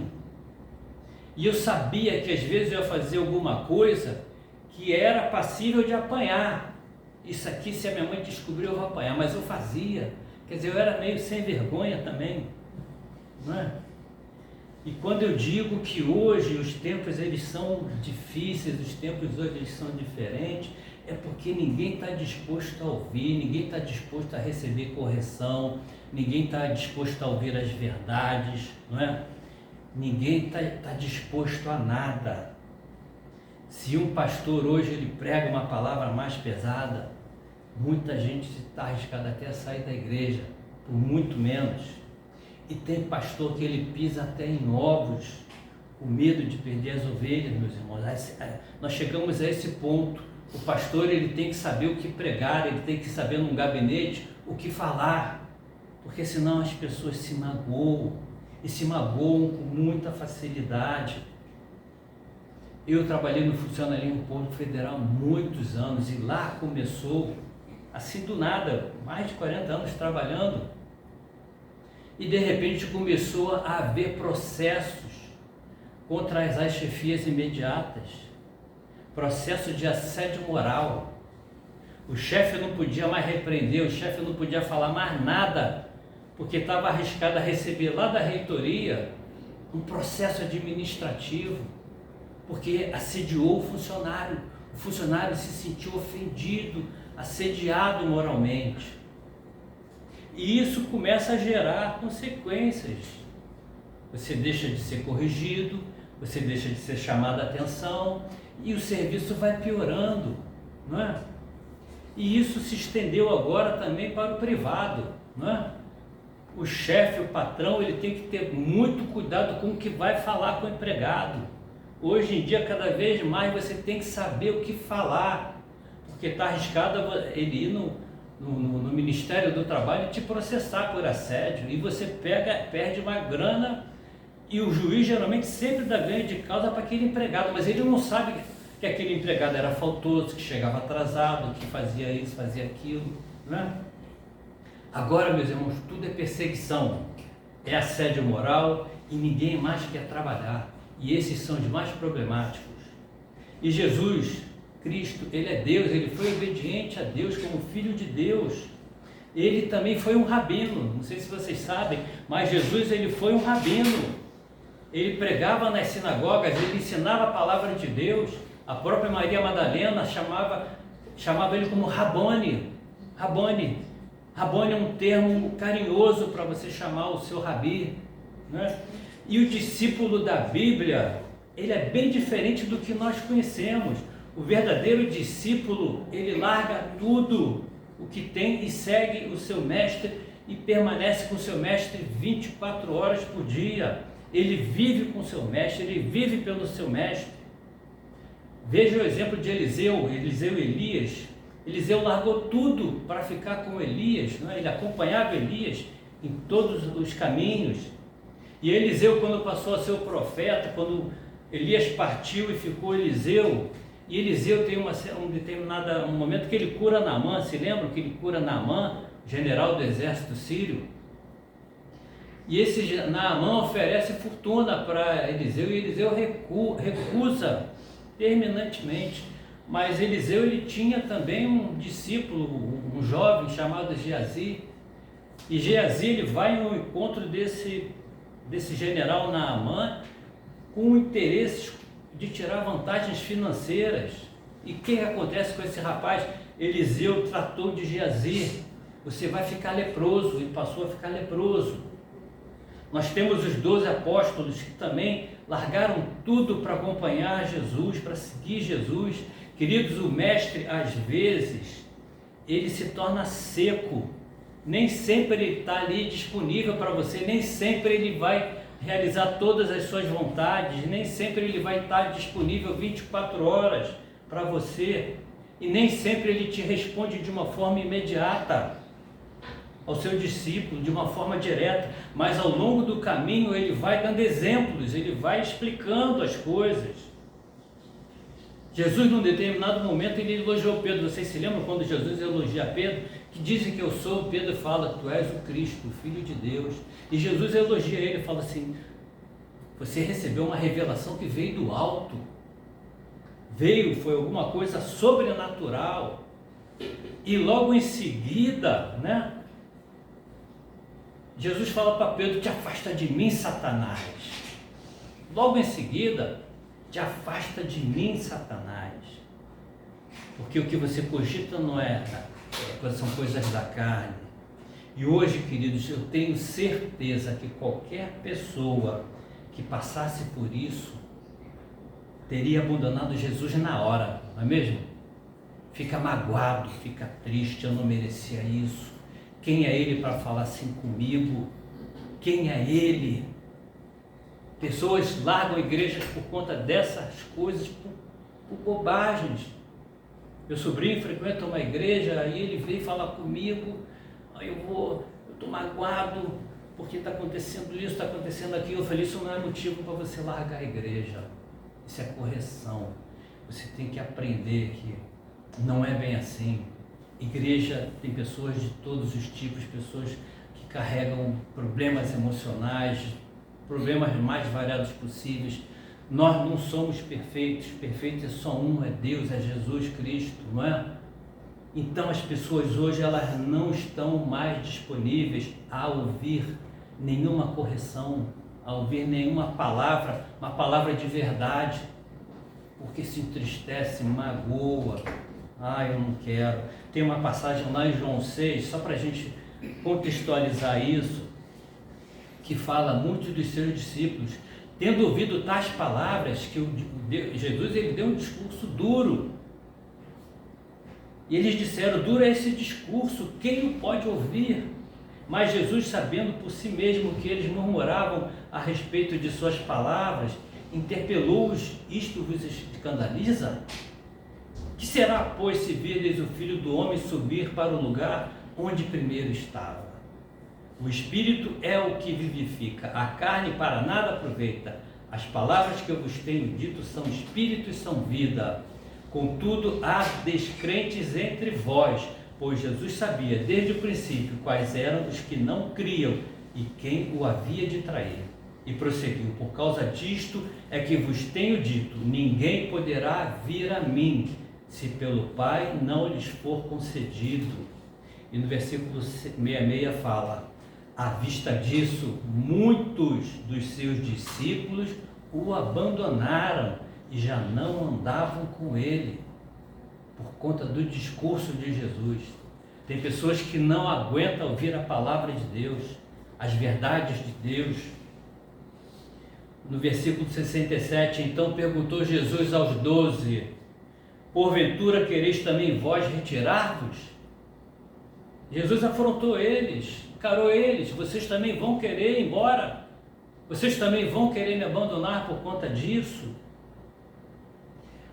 E eu sabia que às vezes eu ia fazer alguma coisa que era passível de apanhar. Isso aqui, se a minha mãe descobrir, eu vou apanhar, mas eu fazia. Quer dizer, eu era meio sem vergonha também, não é? E quando eu digo que hoje os tempos eles são difíceis, os tempos hoje eles são diferentes, é porque ninguém está disposto a ouvir, ninguém está disposto a receber correção, ninguém está disposto a ouvir as verdades, não é? Ninguém está disposto a nada. Se um pastor hoje ele prega uma palavra mais pesada, muita gente está arriscada até a sair da igreja, por muito menos. E tem pastor que ele pisa até em ovos, com medo de perder as ovelhas, meus irmãos. Nós chegamos a esse ponto. O pastor ele tem que saber o que pregar, ele tem que saber num gabinete o que falar, porque senão as pessoas se magoam, e se magoam com muita facilidade. Eu trabalhei no funcionalismo público federal há muitos anos, e lá começou, assim do nada, mais de 40 anos trabalhando, e de repente começou a haver processos contra as chefias imediatas, processo de assédio moral. O chefe não podia mais repreender, o chefe não podia falar mais nada, porque estava arriscado a receber lá da reitoria um processo administrativo, porque assediou o funcionário se sentiu ofendido, assediado moralmente. E isso começa a gerar consequências. Você deixa de ser corrigido, você deixa de ser chamado a atenção, e o serviço vai piorando, não é? E isso se estendeu agora também para o privado, não é? O chefe, o patrão, ele tem que ter muito cuidado com o que vai falar com o empregado. Hoje em dia, cada vez mais, você tem que saber o que falar, porque está arriscado ele ir no Ministério do Trabalho e te processar por assédio, e você perde uma grana. E o juiz geralmente sempre dá ganho de causa para aquele empregado, mas ele não sabe que aquele empregado era faltoso, que chegava atrasado, que fazia isso, fazia aquilo, né? Agora, meus irmãos, tudo é perseguição, é assédio moral, e ninguém mais quer trabalhar, e esses são os mais problemáticos. E Jesus Cristo, ele é Deus, ele foi obediente a Deus como filho de Deus. Ele também foi um rabino, não sei se vocês sabem, mas Jesus ele foi um rabino. Ele pregava nas sinagogas, ele ensinava a palavra de Deus. A própria Maria Madalena chamava ele como Rabone. Rabone é um termo carinhoso para você chamar o seu rabi, né? E o discípulo da Bíblia, ele é bem diferente do que nós conhecemos. O verdadeiro discípulo, ele larga tudo o que tem e segue o seu mestre e permanece com o seu mestre 24 horas por dia. Ele vive com o seu mestre, ele vive pelo seu mestre. Veja o exemplo de Eliseu e Elias. Eliseu largou tudo para ficar com Elias, não é? Ele acompanhava Elias em todos os caminhos. E Eliseu, quando passou a ser o profeta, quando Elias partiu e ficou Eliseu, e Eliseu tem um momento que ele cura Naamã, se lembram que ele cura Naamã, general do exército sírio? E esse Naamã oferece fortuna para Eliseu, e Eliseu recusa terminantemente. Mas Eliseu, ele tinha também um discípulo, um jovem chamado Geazi, e Geazi, ele vai ao encontro desse general Naamã com interesses de tirar vantagens financeiras. E o que acontece com esse rapaz? Eliseu tratou de Geazi: você vai ficar leproso, e passou a ficar leproso. Nós temos os 12 apóstolos que também largaram tudo para acompanhar Jesus, para seguir Jesus. Queridos, o mestre, às vezes, ele se torna seco, nem sempre ele está ali disponível para você, nem sempre ele vai realizar todas as suas vontades, nem sempre ele vai estar disponível 24 horas para você, e nem sempre ele te responde de uma forma imediata ao seu discípulo, de uma forma direta, mas ao longo do caminho ele vai dando exemplos, ele vai explicando as coisas. Jesus, num determinado momento, ele elogiou Pedro. Vocês se lembram quando Jesus elogia Pedro? Que dizem que eu sou, Pedro fala: tu és o Cristo, o Filho de Deus. E Jesus elogia ele e fala assim: você recebeu uma revelação que veio do alto. Foi alguma coisa sobrenatural. E logo em seguida, né? Jesus fala para Pedro: te afasta de mim, Satanás. Logo em seguida, te afasta de mim, Satanás, porque o que você cogita não são coisas da carne. E hoje, queridos, eu tenho certeza que qualquer pessoa que passasse por isso teria abandonado Jesus na hora, não é mesmo? Fica magoado, fica triste: eu não merecia isso. Quem é ele para falar assim comigo? Quem é ele? Pessoas largam igrejas por conta dessas coisas, por bobagens. Meu sobrinho frequenta uma igreja, aí ele veio falar comigo: aí eu estou magoado porque está acontecendo isso, está acontecendo aquilo. Eu falei: isso não é motivo para você largar a igreja, isso é correção. Você tem que aprender que não é bem assim. Igreja tem pessoas de todos os tipos, pessoas que carregam problemas emocionais, problemas mais variados possíveis. Nós não somos perfeitos, perfeito é só um, é Deus, é Jesus Cristo, não é? Então as pessoas hoje, elas não estão mais disponíveis a ouvir nenhuma correção, a ouvir nenhuma palavra, uma palavra de verdade, porque se entristece, magoa. Eu não quero. Tem uma passagem lá em João 6, só para a gente contextualizar isso, que fala: muitos dos seus discípulos, tendo ouvido tais palavras, que Jesus, ele deu um discurso duro, e eles disseram: duro é esse discurso, quem o pode ouvir? Mas Jesus, sabendo por si mesmo que eles murmuravam a respeito de suas palavras, interpelou-os: isto vos escandaliza? Que será, pois, se virdes o Filho do Homem subir para o lugar onde primeiro estava? O Espírito é o que vivifica, a carne para nada aproveita. As palavras que eu vos tenho dito são Espírito e são vida. Contudo, há descrentes entre vós, pois Jesus sabia desde o princípio quais eram os que não criam e quem o havia de trair. E prosseguiu: por causa disto é que vos tenho dito, ninguém poderá vir a mim, se pelo Pai não lhes for concedido. E no versículo 66 fala: à vista disso, muitos dos seus discípulos o abandonaram e já não andavam com ele, por conta do discurso de Jesus. Tem pessoas que não aguentam ouvir a palavra de Deus, as verdades de Deus. No versículo 67, então perguntou Jesus aos 12: porventura quereis também vós retirar-vos? Jesus afrontou eles, encarou eles: vocês também vão querer ir embora? Vocês também vão querer me abandonar por conta disso?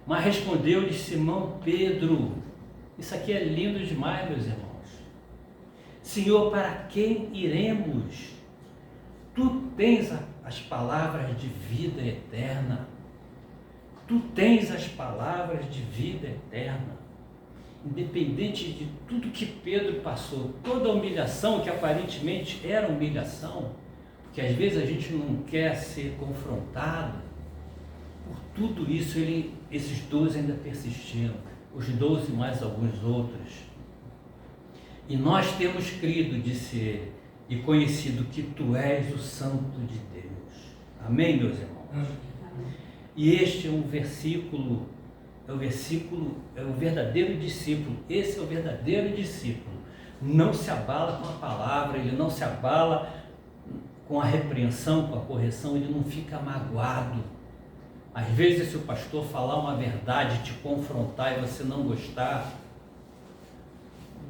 Mas respondeu-lhes Simão Pedro: Isso aqui é lindo demais, meus irmãos. Senhor, para quem iremos? Tu tens as palavras de vida eterna. Tu tens as palavras de vida eterna. Independente de tudo que Pedro passou, toda a humilhação que aparentemente era humilhação, porque às vezes a gente não quer ser confrontado, por tudo isso esses 12 ainda persistiram, os 12 mais alguns outros. E nós temos crido, disse ele, e conhecido que tu és o Santo de Deus. Amém, meus irmãos? E este é um versículo, é o verdadeiro discípulo. Esse é o verdadeiro discípulo. Não se abala com a palavra, ele não se abala com a repreensão, com a correção, ele não fica magoado. Às vezes, se o pastor falar uma verdade, te confrontar e você não gostar,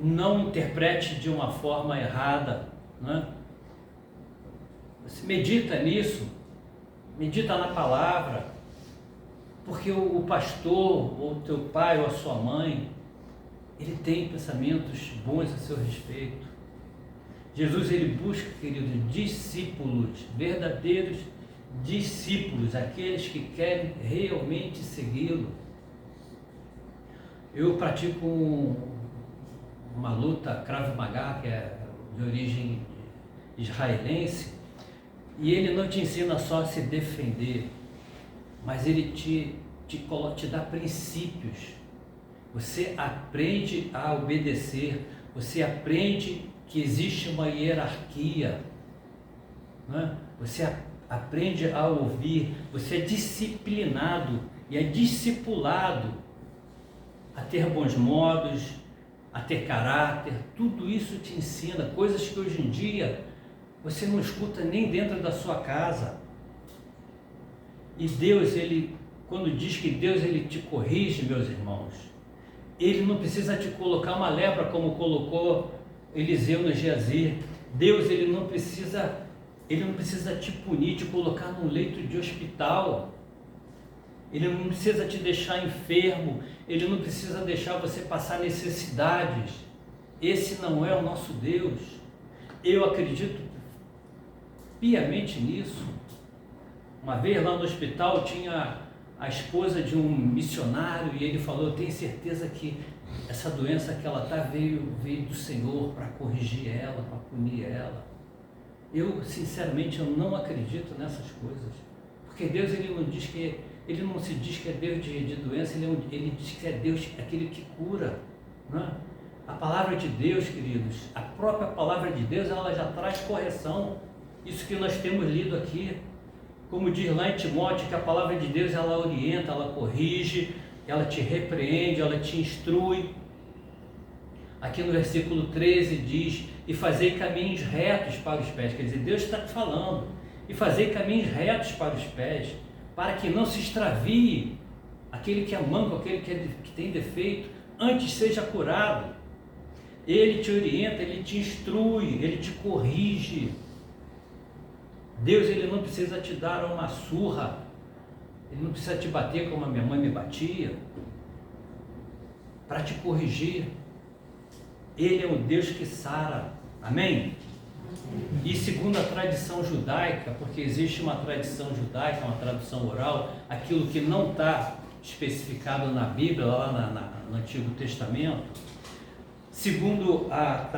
não interprete de uma forma errada, né? Você medita nisso, medita na palavra, porque o pastor, ou teu pai, ou a sua mãe, ele tem pensamentos bons a seu respeito. Jesus, ele busca, querido, discípulos, verdadeiros discípulos, aqueles que querem realmente segui-lo. Eu pratico uma luta Krav Maga, que é de origem israelense, e ele não te ensina só a se defender, mas ele te dá princípios. Você aprende a obedecer, você aprende que existe uma hierarquia, né? Você aprende a ouvir, você é disciplinado e é discipulado a ter bons modos, a ter caráter. Tudo isso te ensina coisas que hoje em dia você não escuta nem dentro da sua casa. E Deus, quando diz que Deus ele te corrige, meus irmãos, ele não precisa te colocar uma lepra como colocou Eliseu no Geazir. Deus ele não precisa te punir, te colocar num leito de hospital. Ele não precisa te deixar enfermo, ele não precisa deixar você passar necessidades. Esse não é o nosso Deus. Eu acredito piamente nisso. Uma vez lá no hospital tinha a esposa de um missionário e ele falou: eu tenho certeza que essa doença que ela está veio do Senhor para corrigir ela, para punir ela. Eu, sinceramente, eu não acredito nessas coisas, porque Deus ele não se diz que é Deus de doença, ele diz que é Deus aquele que cura, né? A palavra de Deus, queridos, a própria palavra de Deus, ela já traz correção. Isso que nós temos lido aqui, como diz lá em Timóteo, que a palavra de Deus ela orienta, ela corrige, ela te repreende, ela te instrui. Aqui no versículo 13 diz: e fazei caminhos retos para os pés. Quer dizer, Deus está falando, e fazei caminhos retos para os pés, para que não se extravie aquele que é manco, aquele que tem defeito, antes seja curado. Ele te orienta, ele te instrui, ele te corrige. Deus ele não precisa te dar uma surra, ele não precisa te bater como a minha mãe me batia, para te corrigir. Ele é um Deus que sara, amém? E segundo a tradição judaica, porque existe uma tradição judaica, uma tradução oral, aquilo que não está especificado na Bíblia, lá no Antigo Testamento, segundo a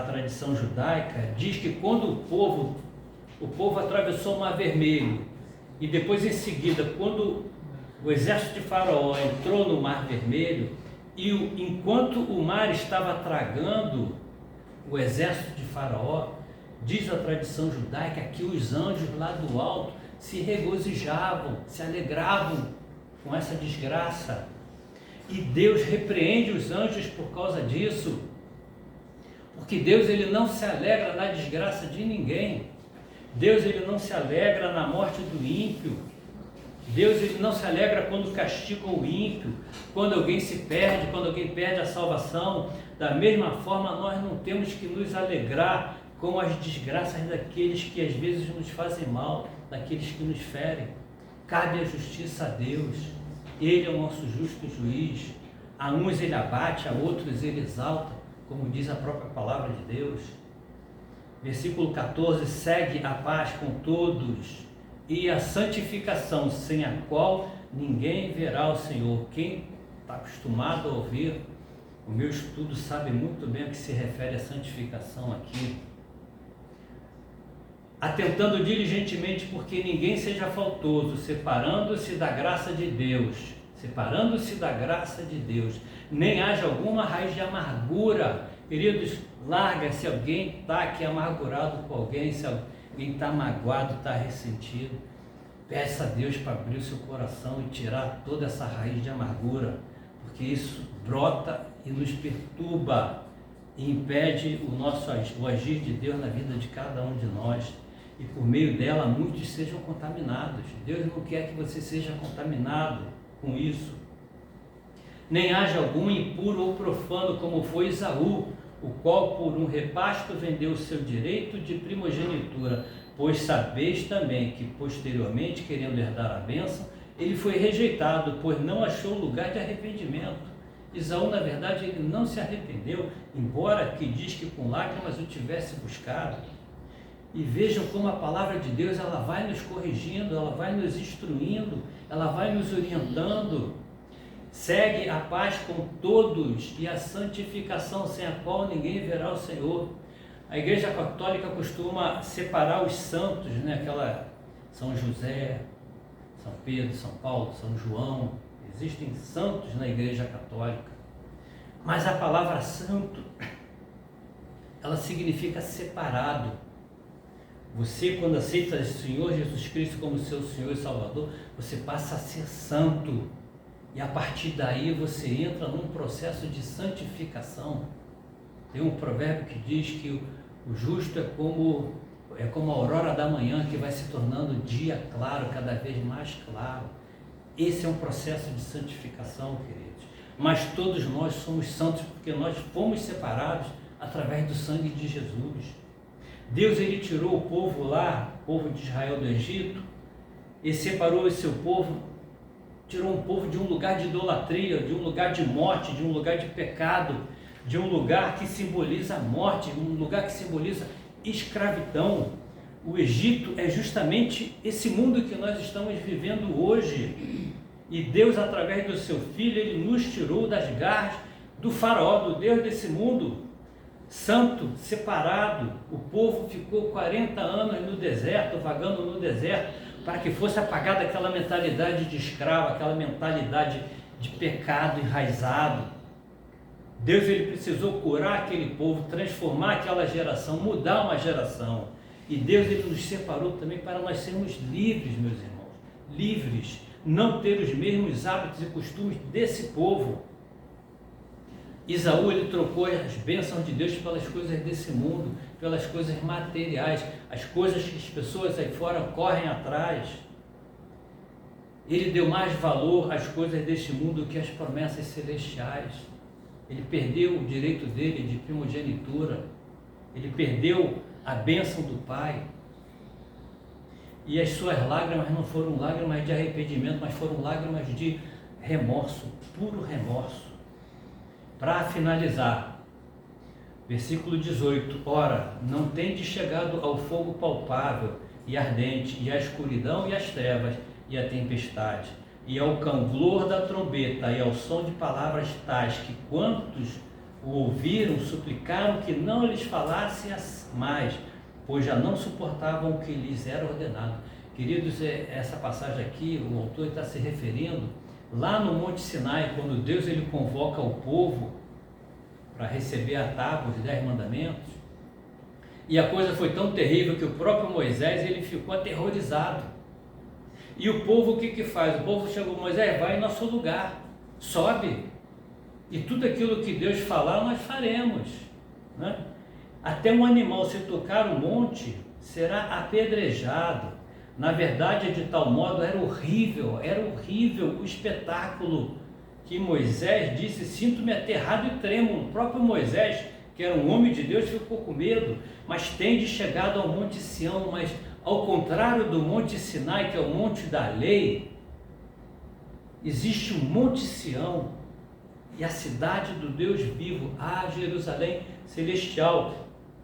tradição judaica, diz que quando o povo atravessou o Mar Vermelho, e depois em seguida, quando o exército de Faraó entrou no Mar Vermelho, e enquanto o mar estava tragando o exército de Faraó, diz a tradição judaica que os anjos lá do alto se regozijavam, se alegravam com essa desgraça. E Deus repreende os anjos por causa disso, porque Deus ele não se alegra na desgraça de ninguém. Deus ele não se alegra na morte do ímpio. Deus ele não se alegra quando castiga o ímpio, quando alguém se perde, quando alguém perde a salvação. Da mesma forma, nós não temos que nos alegrar com as desgraças daqueles que às vezes nos fazem mal, daqueles que nos ferem. Cabe a justiça a Deus. Ele é o nosso justo juiz. A uns ele abate, a outros ele exalta, como diz a própria palavra de Deus. Versículo 14, segue a paz com todos e a santificação, sem a qual ninguém verá o Senhor. Quem está acostumado a ouvir o meu estudo sabe muito bem a que se refere a santificação aqui. Atentando diligentemente porque ninguém seja faltoso, separando-se da graça de Deus, nem haja alguma raiz de amargura. Queridos, larga se alguém está aqui amargurado com alguém, se alguém está magoado, está ressentido, peça a Deus para abrir o seu coração e tirar toda essa raiz de amargura, porque isso brota e nos perturba e impede o agir de Deus na vida de cada um de nós, e por meio dela muitos sejam contaminados. Deus não quer que você seja contaminado com isso. Nem haja algum impuro ou profano, como foi Esaú, o qual por um repasto vendeu o seu direito de primogenitura, pois sabeis também que posteriormente, querendo herdar a bênção, ele foi rejeitado, pois não achou lugar de arrependimento. Esaú, na verdade, ele não se arrependeu, embora que diz que com lágrimas o tivesse buscado. E vejam como a palavra de Deus, ela vai nos corrigindo, ela vai nos instruindo, ela vai nos orientando. Segue a paz com todos e a santificação, sem a qual ninguém verá o Senhor. A Igreja Católica costuma separar os santos, né? Aquela São José, São Pedro, São Paulo, São João. Existem santos na Igreja Católica, mas a palavra santo, ela significa separado. Você, quando aceita o Senhor Jesus Cristo como seu Senhor e Salvador, você passa a ser santo, e a partir daí você entra num processo de santificação. Tem um provérbio que diz que o justo é como a aurora da manhã, que vai se tornando dia claro, cada vez mais claro. Esse é um processo de santificação, queridos. Mas todos nós somos santos porque nós fomos separados através do sangue de Jesus. Deus, ele tirou o povo lá, o povo de Israel do Egito, e separou esse seu povo, tirou um povo de um lugar de idolatria, de um lugar de morte, de um lugar de pecado, de um lugar que simboliza a morte, um lugar que simboliza escravidão. O Egito é justamente esse mundo que nós estamos vivendo hoje. E Deus, através do seu Filho, ele nos tirou das garras do faraó, do Deus desse mundo. Santo, separado, o povo ficou 40 anos no deserto, vagando no deserto, para que fosse apagada aquela mentalidade de escravo, aquela mentalidade de pecado enraizado. Deus, ele precisou curar aquele povo, transformar aquela geração, mudar uma geração. E Deus, ele nos separou também para nós sermos livres, meus irmãos, livres, não ter os mesmos hábitos e costumes desse povo. Esaú, ele trocou as bênçãos de Deus pelas coisas desse mundo, pelas coisas materiais, as coisas que as pessoas aí fora correm atrás. Ele deu mais valor às coisas deste mundo que às promessas celestiais. Ele perdeu o direito dele de primogenitura, ele perdeu a bênção do Pai. E as suas lágrimas não foram lágrimas de arrependimento, mas foram lágrimas de remorso, puro remorso. Para finalizar, versículo 18: ora, não tendes chegado ao fogo palpável e ardente, e à escuridão e às trevas, e à tempestade, e ao canglor da trombeta, e ao som de palavras tais, que quantos o ouviram, suplicaram que não lhes falasse mais, pois já não suportavam o que lhes era ordenado. Queridos, essa passagem aqui, o autor está se referindo lá no Monte Sinai, quando Deus, ele convoca o povo para receber a tábua, os 10 mandamentos, e a coisa foi tão terrível que o próprio Moisés, ele ficou aterrorizado. E o povo, o que faz? O povo chegou: Moisés, vai em nosso lugar, sobe, e tudo aquilo que Deus falar, nós faremos, né? Até um animal, se tocar o monte, será apedrejado. Na verdade, de tal modo, era horrível o espetáculo que Moisés disse: sinto-me aterrado e tremo. O próprio Moisés, que era um homem de Deus, ficou com medo. Mas tende chegado ao Monte Sião, mas ao contrário do Monte Sinai, que é o monte da lei, existe um Monte Sião, e a cidade do Deus vivo, a Jerusalém celestial,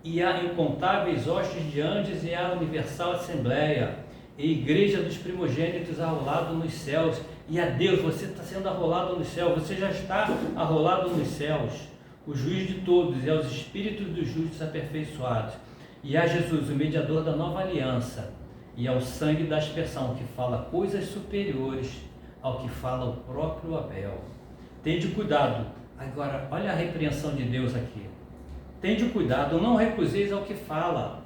e a incontáveis hostes de anjos, e a universal assembleia, e igreja dos primogênitos arrolado nos céus, e a Deus, você está sendo arrolado nos céus, você já está arrolado nos céus, o juiz de todos, e aos espíritos dos justos aperfeiçoados, e a Jesus, o mediador da nova aliança, e ao sangue da aspersão, que fala coisas superiores ao que fala o próprio Abel. Tende cuidado. Agora, olha a repreensão de Deus aqui. Tende cuidado, não recuseis ao que fala,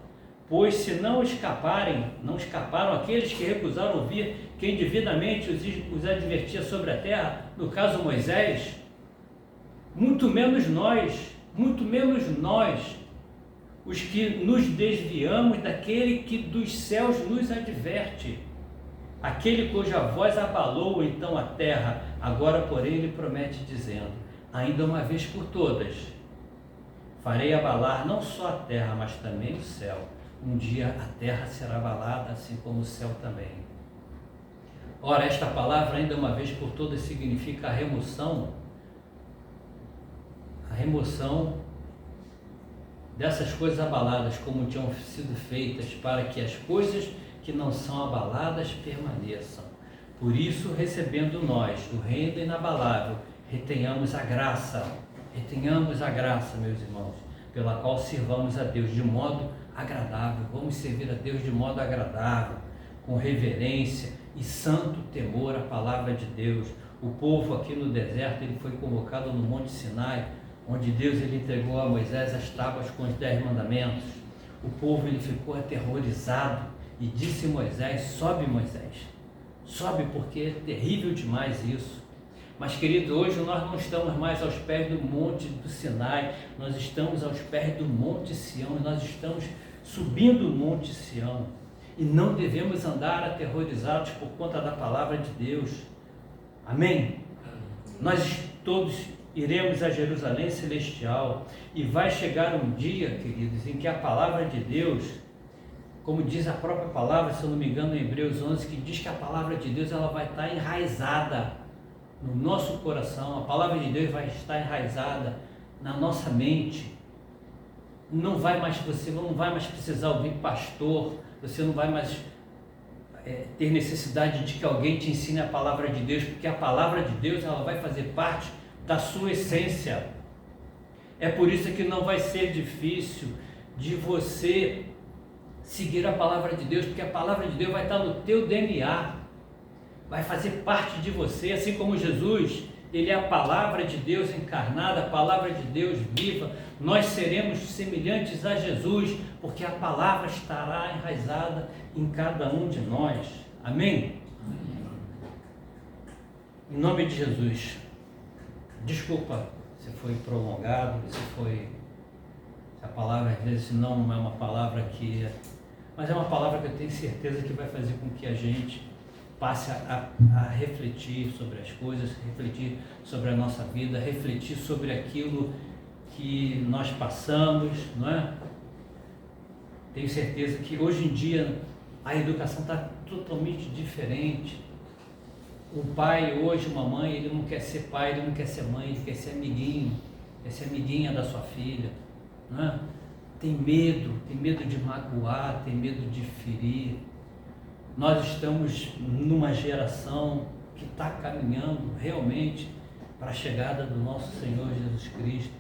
pois se não escaparam aqueles que recusaram ouvir quem devidamente os advertia sobre a terra, no caso Moisés, muito menos nós, os que nos desviamos daquele que dos céus nos adverte, aquele cuja voz abalou então a terra, agora porém ele promete dizendo, ainda uma vez por todas, farei abalar não só a terra, mas também o céu. Um dia a terra será abalada, assim como o céu também. Ora, esta palavra, ainda uma vez por todas, significa a remoção dessas coisas abaladas, como tinham sido feitas, para que as coisas que não são abaladas permaneçam. Por isso, recebendo nós o reino inabalável, retenhamos a graça, meus irmãos, pela qual sirvamos a Deus de modo agradável. Vamos servir a Deus de modo agradável, com reverência e santo temor à palavra de Deus. O povo aqui no deserto, ele foi convocado no Monte Sinai, onde Deus ele entregou a Moisés as tábuas com os 10 mandamentos. O povo ele ficou aterrorizado e disse a Moisés, sobe porque é terrível demais isso. Mas querido, hoje nós não estamos mais aos pés do Monte do Sinai, nós estamos aos pés do Monte Sião, e nós estamos subindo o Monte Sião, e não devemos andar aterrorizados por conta da palavra de Deus. Amém? Nós todos iremos a Jerusalém celestial, e vai chegar um dia, queridos, em que a palavra de Deus, como diz a própria palavra, se eu não me engano, em Hebreus 11, que diz que a palavra de Deus ela vai estar enraizada no nosso coração, a palavra de Deus vai estar enraizada na nossa mente. Você não vai mais precisar ouvir pastor, você não vai mais ter necessidade de que alguém te ensine a palavra de Deus, porque a palavra de Deus ela vai fazer parte da sua essência. É por isso que não vai ser difícil de você seguir a palavra de Deus, porque a palavra de Deus vai estar no teu DNA, vai fazer parte de você, assim como Jesus, ele é a palavra de Deus encarnada, a palavra de Deus viva. Nós seremos semelhantes a Jesus, porque a palavra estará enraizada em cada um de nós. Amém? Em nome de Jesus. Desculpa se foi prolongado, se a palavra às vezes não é uma palavra mas é uma palavra que eu tenho certeza que vai fazer com que a gente passe a refletir sobre as coisas, refletir sobre a nossa vida, refletir sobre aquilo que nós passamos, não é? Tenho certeza que hoje em dia a educação está totalmente diferente. O pai hoje, uma mãe, ele não quer ser pai, ele não quer ser mãe, ele quer ser amiguinho, quer ser amiguinha da sua filha, não é? Tem medo de magoar, tem medo de ferir. Nós estamos numa geração que está caminhando realmente para a chegada do nosso Senhor Jesus Cristo.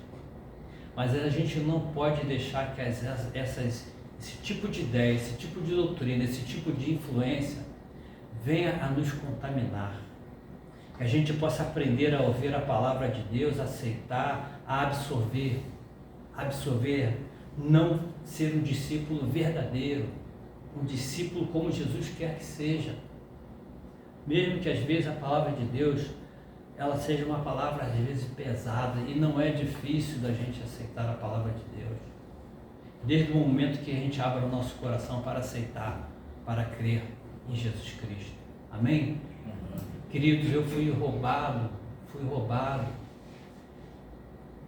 Mas a gente não pode deixar que esse tipo de ideia, esse tipo de doutrina, esse tipo de influência venha a nos contaminar. Que a gente possa aprender a ouvir a palavra de Deus, aceitar, a absorver, não ser um discípulo verdadeiro, um discípulo como Jesus quer que seja. Mesmo que às vezes a palavra de Deus ela seja uma palavra às vezes pesada, e não é difícil da gente aceitar a palavra de Deus, desde o momento que a gente abre o nosso coração para aceitar, para crer em Jesus Cristo. Amém? Queridos, eu fui roubado,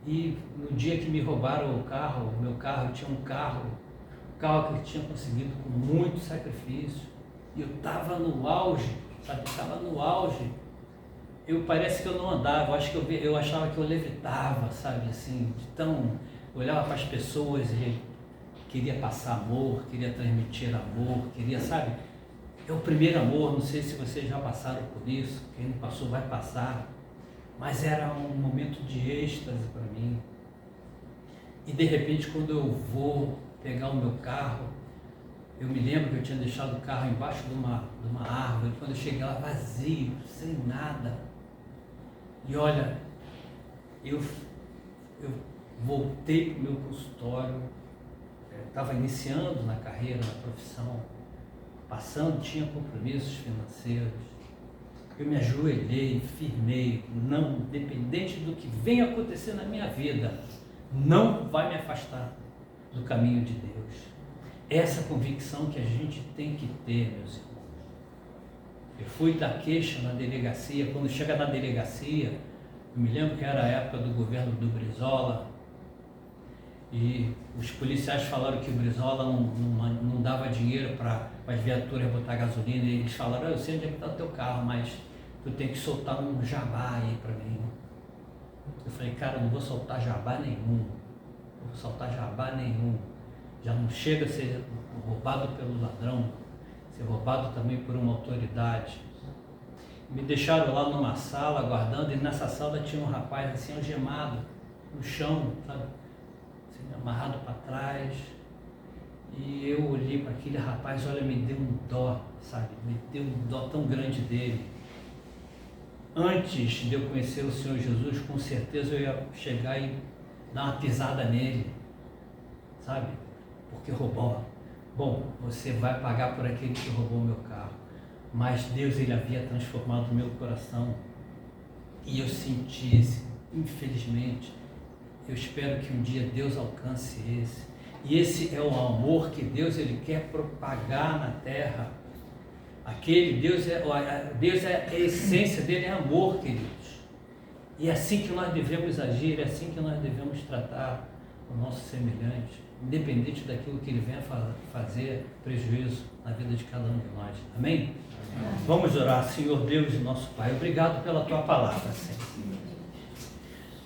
e no dia que me roubaram o meu carro, eu tinha um carro que eu tinha conseguido com muito sacrifício, e eu estava no auge, parece que eu não andava, eu acho que eu achava que eu levitava, sabe, assim, de tão, olhava para as pessoas e queria passar amor, queria transmitir amor, queria, sabe, é o primeiro amor, não sei se vocês já passaram por isso, quem não passou vai passar, mas era um momento de êxtase para mim. E de repente, quando eu vou pegar o meu carro, eu me lembro que eu tinha deixado o carro embaixo de uma árvore, quando eu cheguei lá vazio, sem nada. E olha, eu voltei para o meu consultório, estava iniciando na carreira, na profissão, tinha compromissos financeiros. Eu me ajoelhei, firmei, não, independente do que venha acontecer na minha vida, não vai me afastar do caminho de Deus. Essa convicção que a gente tem que ter, meus irmãos. Eu fui dar queixa na delegacia, quando chega na delegacia, eu me lembro que era a época do governo do Brizola, e os policiais falaram que o Brizola não dava dinheiro para as viaturas botar gasolina, e eles falaram, eu sei onde é que está o teu carro, mas tu tem que soltar um jabá aí para mim. Eu falei, cara, eu não vou soltar jabá nenhum, já não chega a ser roubado pelo ladrão, ser roubado também por uma autoridade. Me deixaram lá numa sala aguardando, e nessa sala tinha um rapaz assim algemado no chão, sabe? Amarrado para trás, e eu olhei para aquele rapaz, olha, me deu um dó, sabe, me deu um dó tão grande dele. Antes de eu conhecer o Senhor Jesus, com certeza eu ia chegar e dar uma pisada nele, sabe, porque roubou. Bom, você vai pagar por aquele que roubou meu carro, mas Deus, ele havia transformado o meu coração, e eu senti esse, infelizmente, eu espero que um dia Deus alcance esse. E esse é o amor que Deus, ele quer propagar na terra. Deus é a essência dele, é amor, queridos. E é assim que nós devemos agir, é assim que nós devemos tratar o nosso semelhante, independente daquilo que ele venha fazer prejuízo na vida de cada um de nós. Amém? Amém. Vamos orar. Senhor Deus e nosso Pai, obrigado pela tua palavra, Senhor.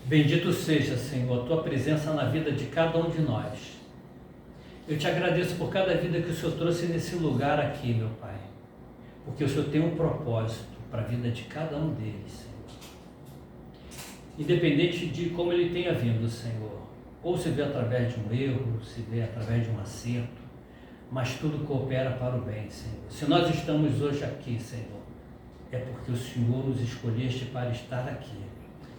Bendito seja, Senhor, a tua presença na vida de cada um de nós. Eu te agradeço por cada vida que o Senhor trouxe nesse lugar aqui, meu Pai, porque o Senhor tem um propósito para a vida de cada um deles, Senhor. Independente de como ele tenha vindo, Senhor, ou se vê através de um erro, se vê através de um acerto, mas tudo coopera para o bem, Senhor. Se nós estamos hoje aqui, Senhor, é porque o Senhor nos escolheste para estar aqui.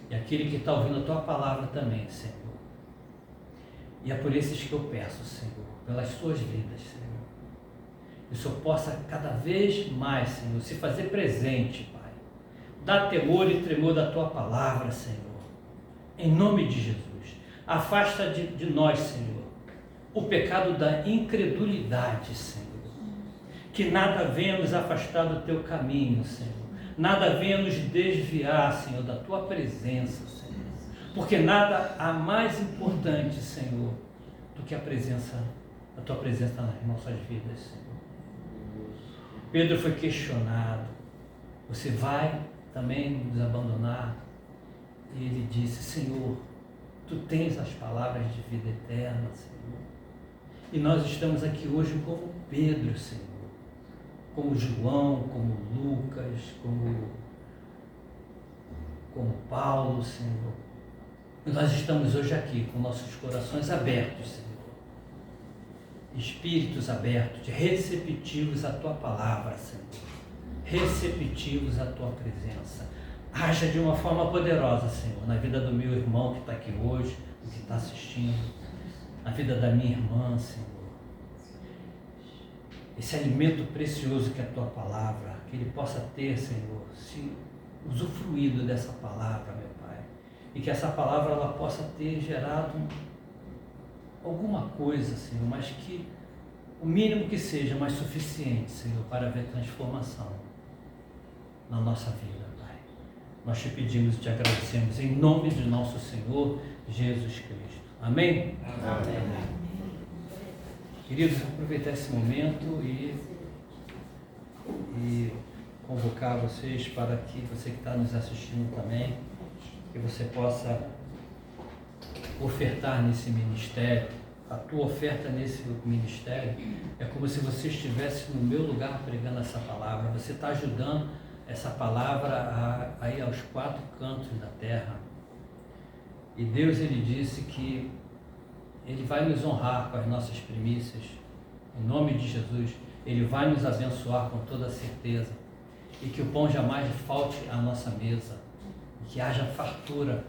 E aquele que está ouvindo a tua palavra também, Senhor. E é por esses que eu peço, Senhor, pelas suas vidas, Senhor. Que o Senhor possa cada vez mais, Senhor, se fazer presente, Pai. Dá temor e tremor da tua palavra, Senhor. Em nome de Jesus. Afasta de nós, Senhor, o pecado da incredulidade, Senhor. Que nada venha nos afastar do teu caminho, Senhor. Nada venha nos desviar, Senhor, da tua presença, Senhor. Porque nada há mais importante, Senhor, do que a tua presença nas nossas vidas, Senhor. Pedro foi questionado: você vai também nos abandonar? E ele disse: Senhor, tu tens as palavras de vida eterna, Senhor. E nós estamos aqui hoje como Pedro, Senhor. Como João, como Lucas, como Paulo, Senhor. E nós estamos hoje aqui com nossos corações abertos, Senhor. Espíritos abertos, receptivos à tua palavra, Senhor. Receptivos à tua presença. Haja de uma forma poderosa, Senhor, na vida do meu irmão que está aqui hoje, que está assistindo, na vida da minha irmã, Senhor. Esse alimento precioso que é a tua palavra, que ele possa ter, Senhor, se usufruído dessa palavra, meu Pai, e que essa palavra ela possa ter gerado alguma coisa, Senhor, mas que o mínimo que seja, mas suficiente, Senhor, para haver transformação na nossa vida, Pai. Nós te pedimos e te agradecemos em nome de nosso Senhor Jesus Cristo. Amém? Amém. Queridos, aproveitar esse momento e convocar vocês para que você que está nos assistindo também, que você possa ofertar nesse ministério. A tua oferta nesse ministério é como se você estivesse no meu lugar pregando essa palavra. Você está ajudando essa palavra a ir aos 4 cantos da terra. E Deus, Ele disse que Ele vai nos honrar com as nossas primícias. Em nome de Jesus, Ele vai nos abençoar com toda certeza. E que o pão jamais falte à nossa mesa. E que haja fartura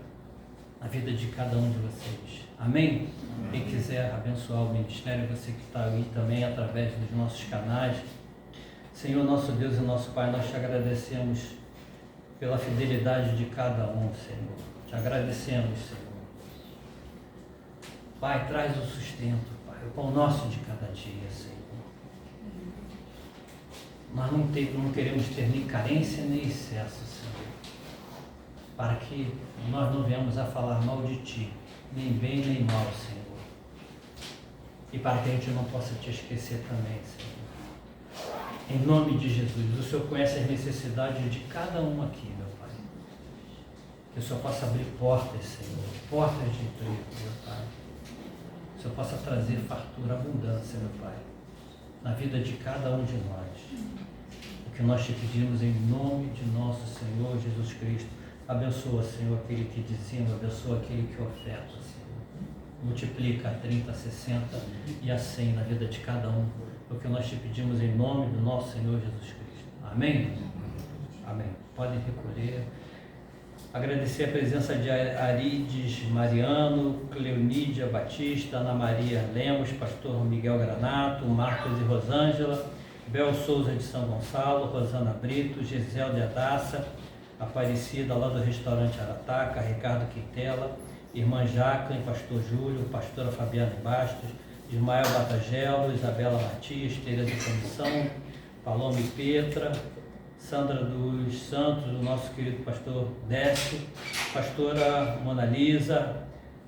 na vida de cada um de vocês. Amém? Quem quiser abençoar o ministério, você que está aí também através dos nossos canais. Senhor, nosso Deus e nosso Pai, nós te agradecemos pela fidelidade de cada um, Senhor. Te agradecemos, Senhor. Pai, traz o sustento, Pai, o pão nosso de cada dia, Senhor. Nós não queremos ter nem carência nem excesso, Senhor, para que nós não venhamos a falar mal de Ti, nem bem nem mal, Senhor. E para que a gente não possa Te esquecer também, Senhor. Em nome de Jesus, o Senhor conhece as necessidades de cada um aqui, meu Pai. Que o Senhor possa abrir portas, Senhor, portas de emprego, meu Pai. Que o Senhor possa trazer fartura, abundância, meu Pai, na vida de cada um de nós. O que nós te pedimos em nome de nosso Senhor Jesus Cristo. Abençoa, Senhor, aquele que dizima, abençoa aquele que oferta, Senhor. Multiplica a 30, a 60 e a 100 na vida de cada um. O que nós te pedimos em nome do nosso Senhor Jesus Cristo. Amém? Amém. Podem recolher. Agradecer a presença de Arides Mariano, Cleonídia Batista, Ana Maria Lemos, pastor Miguel Granato, Marcos e Rosângela, Bel Souza de São Gonçalo, Rosana Brito, Gisel de Adassa, Aparecida lá do restaurante Arataca, Ricardo Quintela, Irmã Jacqueline, pastor Júlio, pastora Fabiana Bastos, Ismael Batagelo, Isabela Matias, Tereza Comissão, Palome Petra, Sandra dos Santos, o nosso querido pastor Décio, pastora Mona Lisa,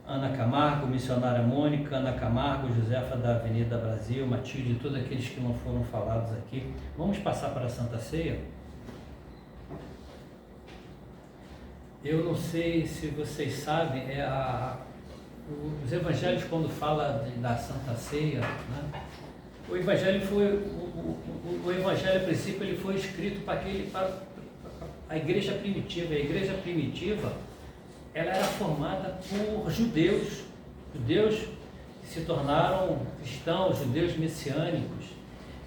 Ana Camargo, missionária Mônica, Ana Camargo, Josefa da Avenida Brasil, Matilde, todos aqueles que não foram falados aqui. Vamos passar para a Santa Ceia? Eu não sei se vocês sabem, os evangelhos, quando fala da Santa Ceia, né? O evangelho a princípio, ele foi escrito para a igreja primitiva. A igreja primitiva, ela era formada por judeus que se tornaram cristãos, judeus messiânicos.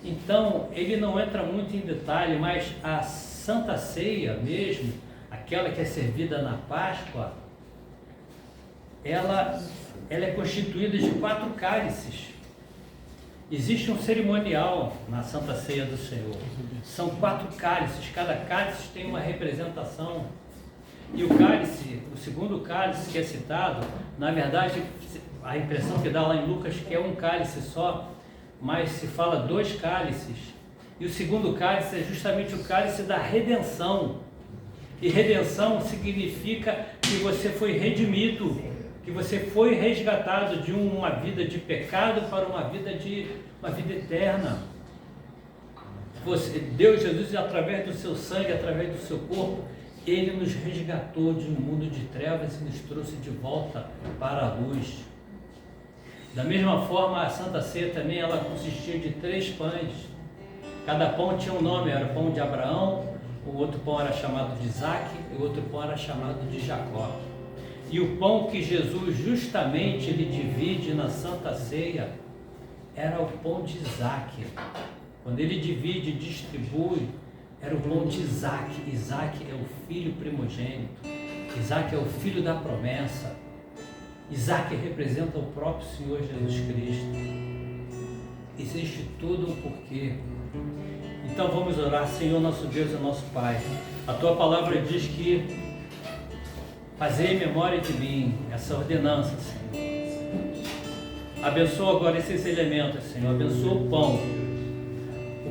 Então, ele não entra muito em detalhe, mas a Santa Ceia mesmo, aquela que é servida na Páscoa, ela é constituída de 4 cálices. Existe um cerimonial na Santa Ceia do Senhor. São 4 cálices, cada cálice tem uma representação. E o cálice, o segundo cálice que é citado, na verdade, a impressão que dá lá em Lucas que é um cálice só, mas se fala 2 cálices. E o segundo cálice é justamente o cálice da redenção. E redenção significa que você foi redimido, que você foi resgatado de uma vida de pecado para uma vida eterna. Deus Jesus, através do seu sangue, através do seu corpo, Ele nos resgatou de um mundo de trevas e nos trouxe de volta para a luz. Da mesma forma, a Santa Ceia também, ela consistia de 3 pães. Cada pão tinha um nome, era o pão de Abraão, o outro pão era chamado de Isaac e o outro pão era chamado de Jacó. E o pão que Jesus justamente ele divide na Santa Ceia era o pão de Isaac. Quando ele divide e distribui, era o pão de Isaac. Isaac é o filho primogênito. Isaac é o filho da promessa. Isaac representa o próprio Senhor Jesus Cristo. Existe tudo um porquê. Então vamos orar. Senhor nosso Deus e nosso Pai, a Tua palavra diz que fazei em memória de mim, essa ordenança, Senhor. Abençoa agora esses elementos, Senhor. Abençoa o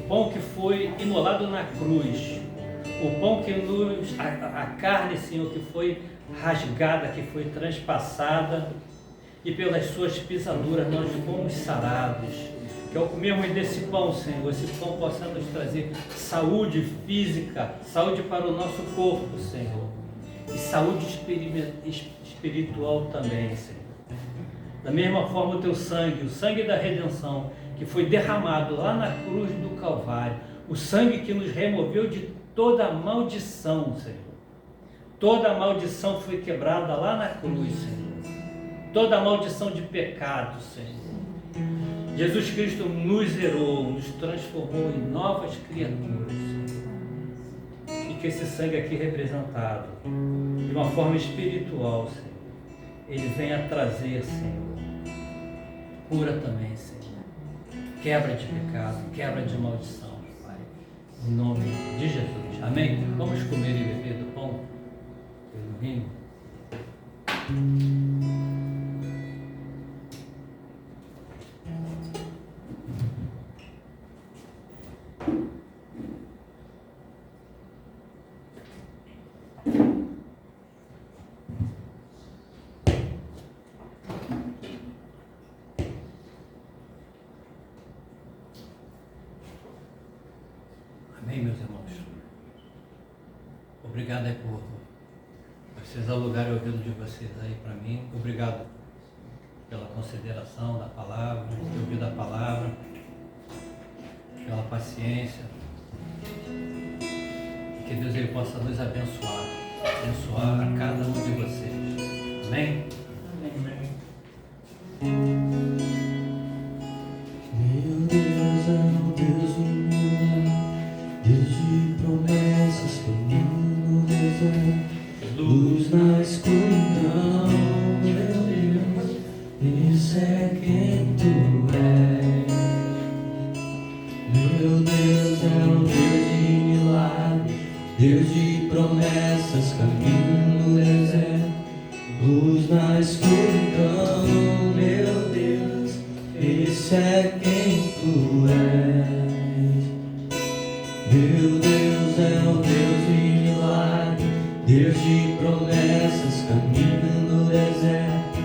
pão que foi imolado na cruz, o pão que a carne, Senhor, que foi rasgada, que foi transpassada, e pelas suas pisaduras nós fomos sarados. que ao comermos desse pão, Senhor, esse pão possa nos trazer saúde física, saúde para o nosso corpo, Senhor, e saúde espiritual também, Senhor. Da mesma forma o teu sangue, o sangue da redenção, que foi derramado lá na cruz do Calvário, o sangue que nos removeu de toda maldição, Senhor. Toda maldição foi quebrada lá na cruz, Senhor. Toda maldição de pecado, Senhor. Jesus Cristo nos zerou, nos transformou em novas criaturas, Senhor. E que esse sangue aqui representado, de uma forma espiritual, Senhor, ele venha trazer, Senhor, cura também, Senhor. Quebra de pecado, quebra de maldição, Pai. Em nome de Jesus. Amém? Vamos comer e beber do pão e do vinho. Amém, meus irmãos? Obrigado aí por vocês alugarem o ouvido de vocês aí para mim. Obrigado pela consideração da palavra, por ter ouvido a palavra, pela paciência. Que Deus ele possa nos abençoar a cada um de vocês. Amém? Amém. Meu Deus é um Deus de milagre, Deus de promessas, caminho no deserto, luz na escuridão. Meu Deus, isso é quem tu és. Meu Deus é um Deus de milagre, Deus de promessas, caminho no deserto, luz na escuridão. Meu Deus, esse é quem tu és. Meu Deus é o Deus de milagre, Deus de promessas, caminho no deserto,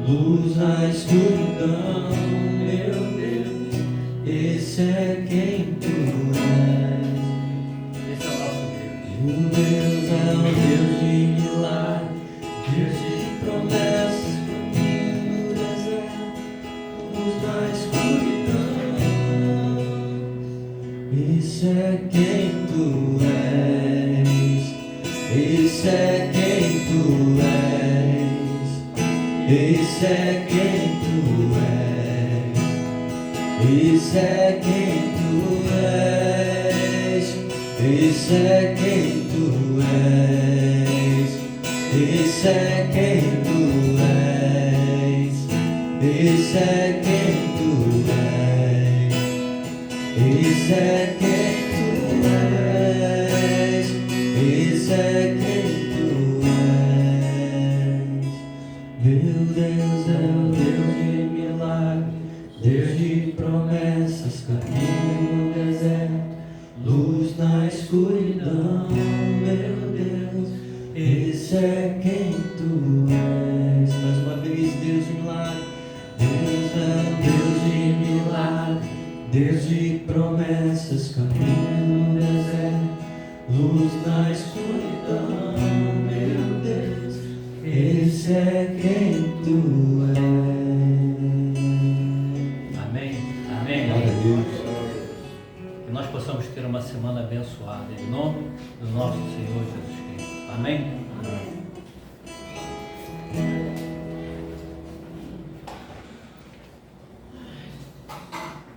luz na escuridão. Meu Deus, esse é quem tu és. Esse é o nosso Deus. Meu Deus é o Deus de milagre, Deus de promessas, caminho no deserto, luz na escuridão. Esse é quem tu és. Esse é quem tu és. Esse é quem tu és. Esse é quem tu és. Esse é quem tu és. Esse é quem tu és. Esse é quem tu és. Esse é quem tu és. Esse é quem tu és. Meu Deus é o Deus de milagre, Deus de promessas, caminho no deserto, luz na escuridão. Meu Deus, esse é quem tu és. Mais uma vez, Deus de milagre. Deus é o Deus de milagre, Deus de promessas, caminho no deserto, luz na escuridão. Meu Deus, esse é quem tu és. Amém? Amém? Glória a Deus. Que nós possamos ter uma semana abençoada em nome do nosso Senhor Jesus Cristo. Amém? Amém.